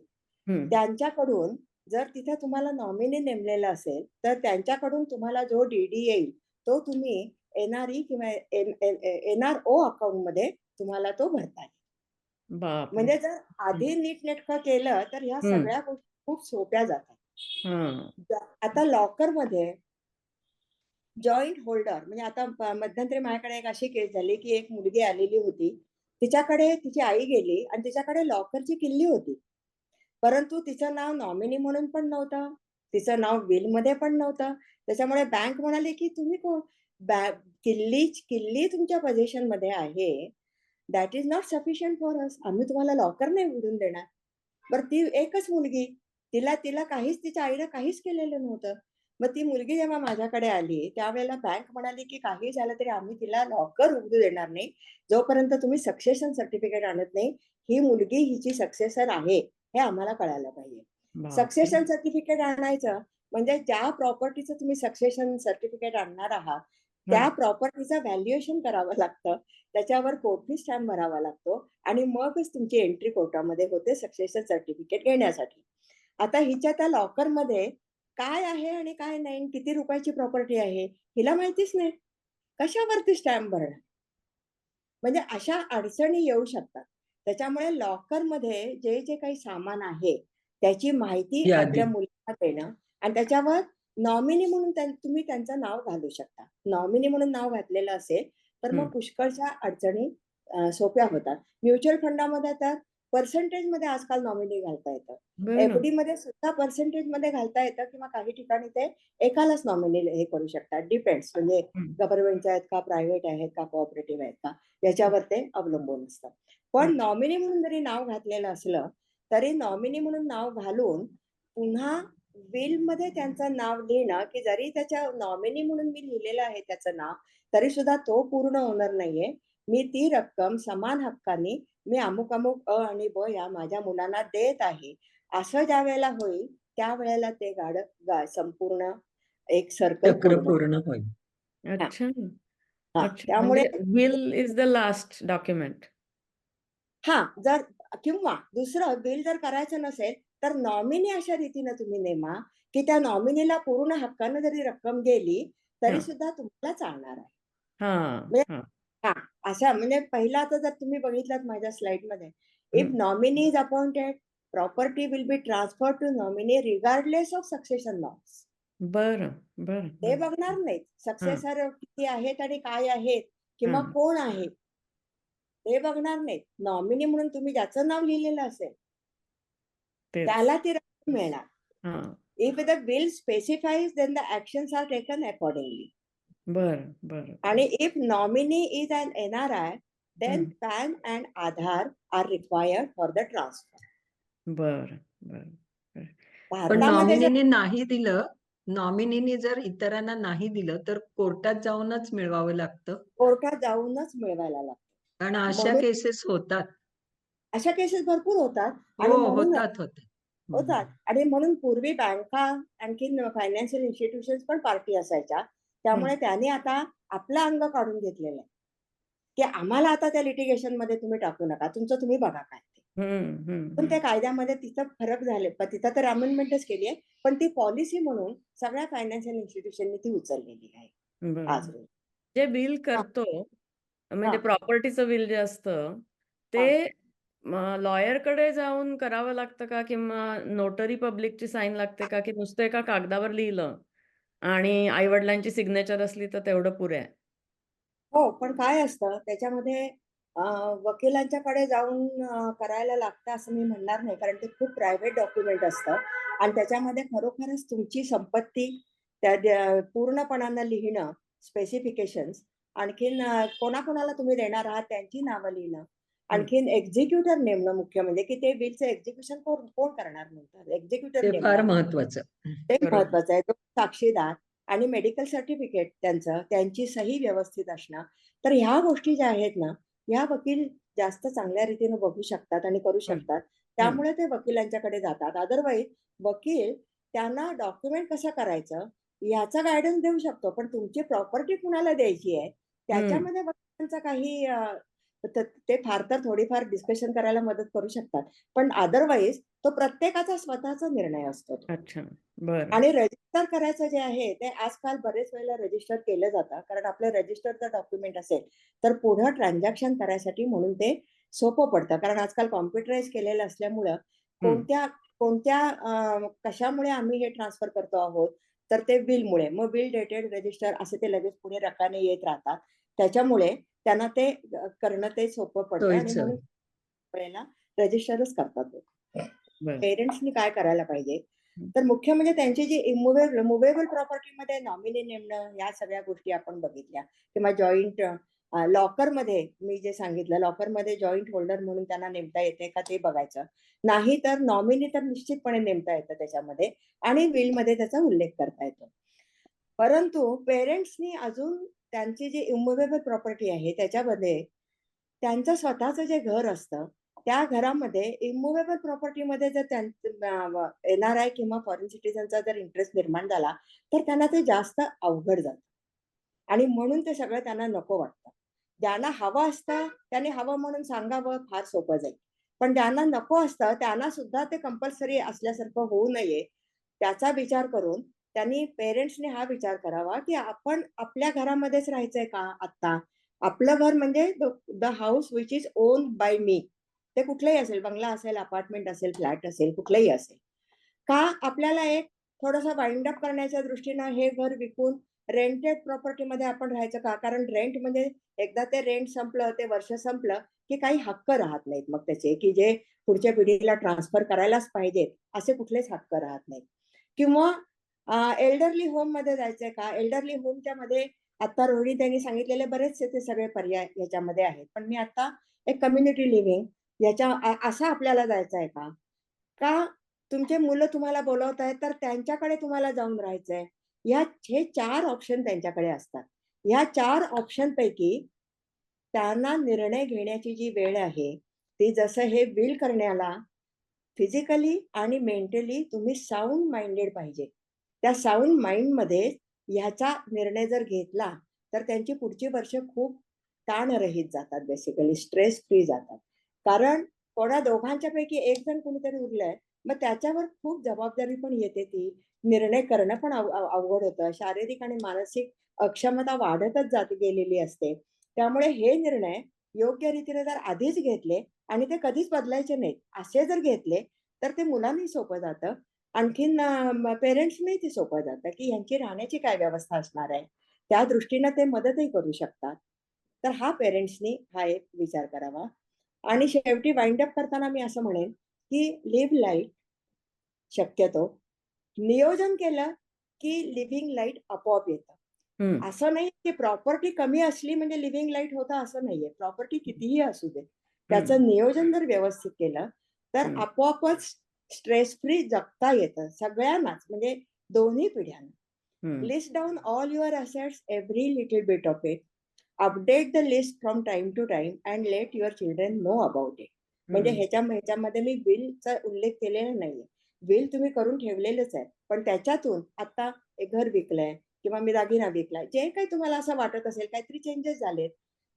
त्यांच्याकडून जर तिथे तुम्हाला नॉमिनी नेमलेला असेल तर त्यांच्याकडून तुम्हाला जो डी-डी येईल तो तुम्ही एन-आर-ई किंवा एन-आर-ओ अकाउंट मध्ये तुम्हाला तो भरता येईल. बापरे! म्हणजे जर आधी नीटनेटकं केलं तर ह्या सगळ्या गोष्टी खूप सोप्या जातात. आता लॉकर मध्ये जॉईंट होल्डर म्हणजे आता मध्यंतरी माझ्याकडे एक अशी केस झाली की एक मुलगी आलेली होती. तिच्याकडे तिची आई गेली आणि तिच्याकडे लॉकरची किल्ली होती. परंतु तिचं नाव नॉमिनी म्हणून पण नव्हतं. तिचं नाव विलमध्ये पण नव्हतं. त्याच्यामुळे बँक म्हणाली की तुम्ही किल्ली तुमच्या पोझिशनमध्ये आहे. That is not sufficient for us. आम्ही तुम्हाला लॉकर नाही उघडून देणार. बरं ती एकच मुलगी. तिला काहीच तिच्या आईनं काहीच केलेलं नव्हतं. मग ती मुलगी जेव्हा माझ्याकडे आली त्यावेळेला बँक म्हणाली की काही झालं तरी आम्ही तिला लॉकर उघडू देणार नाही. जोपर्यंत तुम्ही सक्सेशन सर्टिफिकेट आणत नाही. ही मुलगी हिची सक्सेसर आहे हे आम्हाला कळायला पाहिजे. सक्सेशन सर्टिफिकेट आणायचं म्हणजे ज्या प्रॉपर्टीचं तुम्ही सक्सेशन सर्टिफिकेट आणणार आहात त्या प्रॉपर्टीचं व्हॅल्युएशन करावं लागतं. त्याच्यावर कोर्ट स्टॅम्प भरावा लागतो आणि मगच तुमची एंट्री कोर्टामध्ये होते सक्सेशन सर्टिफिकेट घेण्यासाठी. आता हिच्या त्या लॉकरमध्ये काय आहे आणि काय नाही, किती रुपयाची प्रॉपर्टी आहे हिला माहितीच नाही. कशावरती स्टॅम्प भरणार? म्हणजे अशा अडचणी येऊ शकतात. त्याच्यामुळे लॉकरमध्ये जे काही सामान आहे त्याची माहिती यादी. आपल्या मुलांना देणं आणि त्याच्यावर नॉमिनी म्हणून तुम्ही त्यांचं नाव घालू शकता. नॉमिनी म्हणून नाव घातलेलं असेल तर मग पुष्कळशा अडचणी सोप्या होतात. म्युच्युअल फंडामध्ये तर पर्सेंटेजमध्ये आजकाल नॉमिनी घालता येतं. एफ-डी मध्ये सुद्धा पर्सेंटेजमध्ये घालता येतं किंवा काही ठिकाणी ते एकालाच नॉमिनी हे करू शकतात. डिपेंड्स म्हणजे गव्हर्नमेंटच्या आहेत का, प्रायव्हेट आहेत का, कोऑपरेटिव्ह आहेत का याच्यावर ते अवलंबून असतं. पण नॉमिनी म्हणून जरी नाव घातलेलं असलं तरी नॉमिनी म्हणून नाव घालून पुन्हा विलमध्ये त्यांचं नाव लिहिणं की जरी त्याच्या नॉमिनी म्हणून मी लिहिलेलं आहे त्याचं नाव तरी सुद्धा तो पूर्ण ओनर नाहीये. मी ती रक्कम समान हक्काने मी अमुक अमुक अ आणि ब या माझ्या मुलांना देत आहे. असं ज्या वेळेला होईल त्यावेळेला ते संपूर्ण एक सर्कल चक्र पूर्ण होईल. अच्छा. हां, अच्छा. त्यामुळे म्हणजे will is the last document. जर किंवा दुसरं बिल जर करायचं नसेल तर नॉमिनी अशा रीतीने तुम्ही नेमा की त्या नॉमिनीला पूर्ण हक्कानं जरी रक्कम गेली तरी सुद्धा तुम्हाला चालणार आहे. म्हणजे अशा म्हणजे पहिला आता जर तुम्ही बघितलात माझ्या स्लाइडमध्ये if nominee is appointed property will be transfer to nominee regardless of succession laws. बरं. ते बघणार नाहीत. सक्सेसर किती आहेत आणि काय आहेत किंवा कोण आहे ते बघणार नाहीत. नॉमिनी म्हणून तुम्ही ज्याचं नाव लिहिलेलं असेल त्याला ती रक्कम मिळणार. If the bill specifies then the actions are taken accordingly. बरं. आणि if nominee is an NRI then PAN and Aadhaar are required for the transfer. बरं. पण भारतामध्ये नॉमिनीने नाही दिलं, नॉमिनीनी जर इतरांना नाही दिलं तर कोर्टात जाऊनच मिळवावं लागतं. कोर्टात जाऊनच मिळवायला लागतं. कारण अशा म्हणून केसेस होतात. अशा केसेस भरपूर होतात हो, आणि म्हणून होतात. होतात आणि म्हणून पूर्वी बँका आणखीन फायनान्शियल इन्स्टिट्यूशन्स पण पार्टी असायच्या. त्यामुळे त्यांनी आता आपलं अंग काढून घेतलेलं आहे, की आम्हाला आता त्या लिटिगेशनमध्ये तुम्ही टाकू नका. तुमचं तुम्ही बघा काय ते. पण त्या कायद्यामध्ये तिथं फरक झाले. पण तिथं तर अमेंडमेंटच केली आहे. पण ती पॉलिसी म्हणून सगळ्या फायनान्शियल इन्स्टिट्यूशननी ती उचललेली आहे आज बरोबर. रोजी. जे बिल हां, करतो, म्हणजे हां, प्रॉपर्टीचं बिल जे असतं, हां. ते लॉयरकडे जाऊन करावं लागतं का? किंवा नोटरी पब्लिकची साईन लागते का? की नुसतं एका कागदावर लिहिलं आणि आई-वडिलांची सिग्नेचर असली तर तेवढं पुरे आहे? हो, पण काय असतं त्याच्यामध्ये अ, वकिलांच्याकडे जाऊन करायला लागतं असं मी म्हणणार नाही. कारण ते खूप प्रायव्हेट डॉक्युमेंट असतं आणि त्याच्यामध्ये खरोखरच तुमची संपत्ती पूर्णपणानं लिहिणं, स्पेसिफिकेशन्स, आणखीन कोणाकोणाला तुम्ही देणार आहात त्यांची नावं लिहिणं, हं. आणखीन एक्झिक्युटर नेमणं मुख्य म्हणजे की ते बिलचं एक्झिक्युशन कोण कोण करणार नंतर? एक्झिक्युटर ते फार नेमणं. महत्वाचं. ते बरोबर. महत्वाचं आहे. तो साक्षीदार आणि मेडिकल सर्टिफिकेट त्यांचं, त्यांची सही व्यवस्थित असणं. तर ह्या गोष्टी ज्या आहेत ना, ह्या वकील जास्त चांगल्या रीतीने बघू शकतात आणि करू हं, शकतात. हं, त्यामुळे ते वकिलांच्याकडे जातात. अदरवाईज वकील त्यांना डॉक्युमेंट कसं करायचं याचा गाईडन्स देऊ शकतो. पण तुमची प्रॉपर्टी कुणाला द्यायची आहे, हं. त्याच्यामध्ये वकिलांचा काही ते फार तर थोडीफार डिस्कशन करायला मदत करू शकतात. पण अदरवाईज तो प्रत्येकाचा स्वतःचा निर्णय असतो तो. अच्छा. बरं. आणि रजिस्टर करायचं जे आहे, ते आजकाल बरेच वेळेला रजिस्टर केलं जातं. कारण आपलं रजिस्टर जर डॉक्युमेंट असेल, तर पुढं ट्रान्झॅक्शन करायसाठी म्हणून ते सोपं पडतं. कारण आजकाल कॉम्प्युटराइज केलेलं असल्यामुळं हं. कोणत्या कोणत्या कशामुळे आम्ही हे ट्रान्सफर करतो आहोत, तर ते बिलमुळे. मग बिल डेटेड रजिस्टर असे ते लगेच पुढे रकाने येत राहतात. त्याच्यामुळे त्यांना ते करणं ते सोपं पडतं आणि सोयीचं. म्हणून वेळेला रजिस्टरच करतात लोकं. बरं. पेरेंट्सनी काय करायला पाहिजे? हं. तर मुख्य म्हणजे त्यांची जी मूव्हेबल प्रॉपर्टीमध्ये नॉमिनी नेमणं, या सगळ्या गोष्टी आपण बघितल्या किंवा जॉइंट लॉकरमध्ये मी जे सांगितलं, लॉकरमध्ये जॉइंट होल्डर म्हणून त्यांना नेमता येते का ते बघायचं. नाही तर नॉमिनी तर निश्चितपणे नेमता येतं त्याच्यामध्ये आणि विलमध्ये त्याचा उल्लेख करता येतो. परंतु पेरेंट्सनी अजून त्यांची जी इमूव्हेबल प्रॉपर्टी आहे त्याच्यामध्ये त्यांचं स्वतःचं जे घर असतं, त्या घरामध्ये इमूव्हेबल प्रॉपर्टीमध्ये जर एन-आर-आय किंवा फॉरेन सिटिझनचा जर इंटरेस्ट निर्माण झाला, तर त्यांना ते जास्त अवघड जातं आणि म्हणून ते सगळं त्यांना नको वाटतं. ज्यांना हवं असतं, त्यांनी हवं म्हणून सांगावं फार सोपं जाईल. पण ज्यांना नको असतं, त्यांना सुद्धा ते कंपल्सरी असल्यासारखं होऊ नये, त्याचा विचार करून त्यांनी पेरेंट्सनी हा विचार करावा, की आपण आपल्या घरामध्येच राहायचंय का आत्ता? आपलं घर म्हणजे the house which is owned by me. ते कुठलंही असेल, बंगला असेल, अपार्टमेंट असेल, फ्लॅट असेल, कुठलंही असेल. का आपल्याला एक थोडंसं वाइंड अप करण्याच्या दृष्टीनं हे घर विकून रेंटेड प्रॉपर्टीमध्ये आपण राहायचं का? कारण रेंट म्हणजे एकदा ते रेंट संपलं, ते वर्ष संपलं, की काही हक्क राहत नाहीत मग त्याचे, की जे पुढच्या पिढीला ट्रान्सफर करायलाच पाहिजेत, असे कुठलेच हक्क राहत नाहीत. किंवा एल्डरली होममध्ये जायचंय का? एल्डरली होमच्या मध्ये आता रोहिणी त्यांनी सांगितलेले बरेचसे ते सगळे पर्याय याच्यामध्ये आहेत. पण मी आता एक कम्युनिटी लिव्हिंग असं आपल्याला जायचं आहे का? का तुमचे मुलं तुम्हाला बोलवत आहेत, तर त्यांच्याकडे तुम्हाला जाऊन राहायचंय. हे 4 ऑप्शन त्यांच्याकडे असतात. ह्या 4 ऑप्शनपैकी त्यांना निर्णय घेण्याची जी वेळ आहे, ती जसं हे विल करण्याला फिजिकली आणि मेंटली तुम्ही साउंड माइंडेड पाहिजे. त्या साउंड माइंडमध्ये ह्याचा निर्णय जर घेतला, तर त्यांची पुढची वर्ष खूप ताणरहित जातात बेसिकली, स्ट्रेस फ्री जातात. कारण कोणा दोघांच्यापैकी एक जण कुणीतरी उरलंय, मग त्याच्यावर खूप जबाबदारी पण येते ती. निर्णय करणं पण अवघड होतं. शारीरिक आणि मानसिक अक्षमता वाढतच गेलेली असते. त्यामुळे हे निर्णय योग्य रीतीने जर आधीच घेतले आणि ते कधीच बदलायचे नाहीत. असे जर घेतले, तर ते मुलांनाही सोपं जातं. आणखीन पेरेंट्सनाही ते सोपं जातं, की ह्यांची राहण्याची काय व्यवस्था असणार आहे. त्या दृष्टीनं ते मदतही करू शकतात. तर हा पेरेंट्सनी हा एक विचार करावा. आणि शेवटी वाइंड अप करताना मी असं म्हणेन, की लिव्ह लाईफ शक्यतो नियोजन केलं, की लिव्हिंग लाईट आपोआप येतं. हं. असं नाही, की प्रॉपर्टी कमी असली म्हणजे लिव्हिंग लाईट होतं असं नाहीये. प्रॉपर्टी कितीही असू दे. हं. त्याचं नियोजन जर व्यवस्थित केलं, तर हं. आपोआपच स्ट्रेस फ्री जगता येतं सगळ्यांनाच म्हणजे दोन्ही पिढ्यांना. हं. List down all your assets, every little bit of it. Update the list from time to time and let your children know about it. म्हणजे हं. ह्याच्यामध्ये मी बिलचा उल्लेख केलेला नाहीये. बिल तुम्ही करून ठेवलेलंच आहे. पण त्याच्यातून आता एक घर विकलंय किंवा मी दागिना विकलाय. जे काही तुम्हाला असं वाटत असेल, काहीतरी चेंजेस झालेत.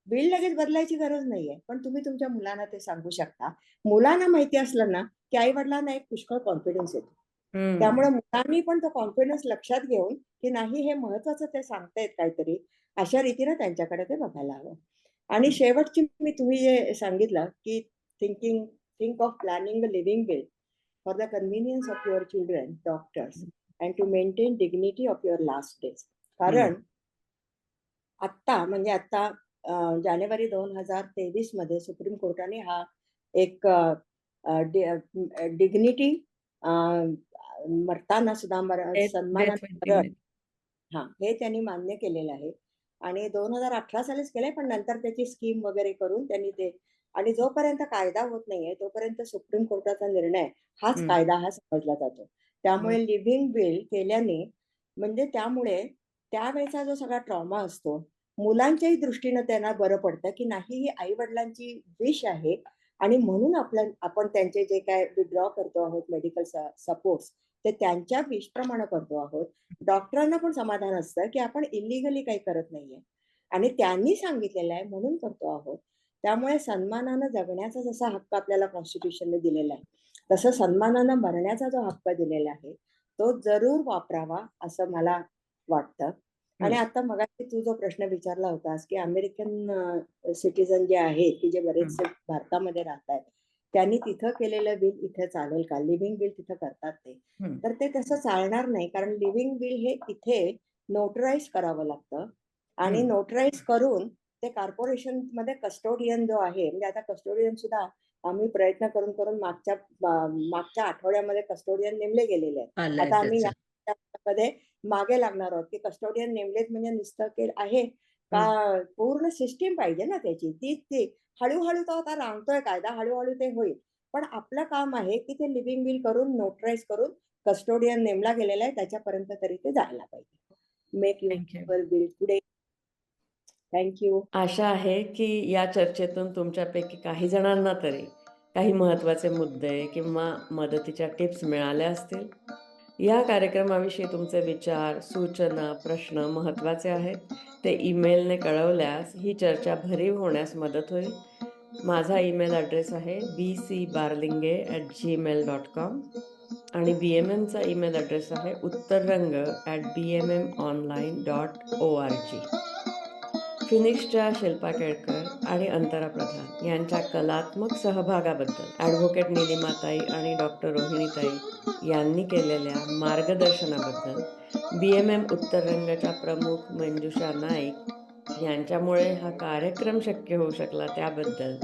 बिल लगेच बदलायची गरज नाहीये. पण तुम्ही तुमच्या मुलांना ते सांगू शकता. मुलांना माहिती असलं ना, की आई-वडिलांना एक पुष्कळ कॉन्फिडन्स येतो. हं. त्यामुळे मुलांनी पण तो कॉन्फिडन्स लक्षात घेऊन, की नाही हे महत्वाचं ते सांगतायत काहीतरी, अशा रीतीने त्यांच्याकडे ते बघायला हवं. आणि शेवटची तुम्ही जे सांगितलं, की think of planning a living will for the convenience of your children, doctors and to maintain dignity of your last days. Hmm. कारण आत्ता म्हणजे आत्ता जानेवारी 2023 मध्ये सुप्रीम कोर्टाने हा एक डिग्निटी मरताना सुद्धा डेथ विथ सन्मानाने डिग्निटी. हां, हे त्यांनी मान्य केलेलं आहे आणि 2018 सालीच केलंय, पण नंतर त्याची स्कीम वगैरे करून त्यांनी ते आणि जोपर्यंत कायदा होत नाहीये, तोपर्यंत सुप्रीम कोर्टाचा निर्णय हाच हं. कायदा हा समजला जातो. त्यामुळे हं. लिव्हिंग विल केल्याने म्हणजे त्यामुळे त्यावेळचा जो सगळा ट्रॉमा असतो, मुलांच्याही दृष्टीनं त्यांना बरं पडतं, की नाही ही आई-वडिलांची विश आहे आणि म्हणून आपण त्यांचे जे काय विथड्रॉ करतो आहोत मेडिकल सपोर्ट्स ते त्यांच्या विशप्रमाणे करतो आहोत. डॉक्टरांना पण समाधान असतं, की आपण इल्लीगली काही करत नाहीये आणि त्यांनी सांगितलेलं आहे म्हणून करतो आहोत. त्यामुळे सन्मानानं जगण्याचा जसा हक्क आपल्याला कॉन्स्टिट्यूशनने दिलेला आहे, तसं सन्मानानं मरण्याचा जो हक्क दिलेला आहे, तो जरूर वापरावा असं मला वाटतं. आणि हं. आता मगाशी तू जो प्रश्न विचारला होतास, की अमेरिकन सिटिझन जे आहेत, की जे हं. बरेचसे भारतामध्ये राहतायत, त्यांनी तिथं केलेलं बिल इथे चालेल का? लिव्हिंग बिल तिथं करतात ते. हं. तर ते तसं चालणार नाही. कारण लिव्हिंग विल हे इथे नोटराइज करावं लागतं आणि हं. नोटराइज करून ते कॉर्पोरेशनमध्ये कस्टोडियन जो आहे, म्हणजे आता कस्टोडियन सुद्धा आम्ही प्रयत्न करून मागच्या आठवड्यामध्ये कस्टोडियन नेमले गेलेले आहेत. आलंय आता आम्ही या त्याचं. मध्ये मागे लागणार आहोत, की कस्टोडियन नेमलेत म्हणजे नुसतं आहे हं. का पूर्ण सिस्टम पाहिजे ना त्याची. ती हळू तो आता रांगतोय कायदा, हळू ते होईल. पण आपलं काम आहे, की ते लिव्हिंग विल करून नोटराइज करून कस्टोडियन नेमला गेलेला आहे त्याच्यापर्यंत तरी ते जायला पाहिजे. Make thank you. Your will today. Thank you. आशा आहे, की या चर्चेतून तुमच्यापैकी काही जणांना तरी काही महत्त्वाचे मुद्दे किंवा मदतीच्या टिप्स मिळाल्या असतील. या कार्यक्रमाविषयी तुमचे विचार, सूचना, प्रश्न महत्त्वाचे आहेत. ते ईमेलने कळवल्यास ही चर्चा भरीव होण्यास मदत होईल. माझा ईमेल ॲड्रेस आहे bcbarlinge@gmail.com आणि BMMचा ईमेल ॲड्रेस आहे uttarrang@bmmonline.org. फिनिक्सच्या शिल्पा केळकर आणि अंतरा प्रधान यांच्या कलात्मक सहभागाबद्दल ॲडव्होकेट निलिमाताई आणि डॉक्टर रोहिणीताई यांनी केलेल्या मार्गदर्शनाबद्दल BMM उत्तर रंगच्या प्रमुख मंजुषा नाईक यांच्यामुळे हा कार्यक्रम शक्य होऊ शकला त्याबद्दल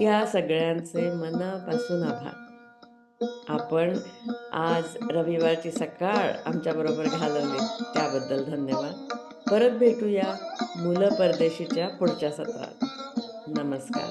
या सगळ्यांचे मनापासून आभार. आपण आज रविवारची सकाळ आमच्याबरोबर घालवली त्याबद्दल धन्यवाद. परत भेटूया मुलं परदेशीच्या पुढच्या सत्रात. नमस्कार.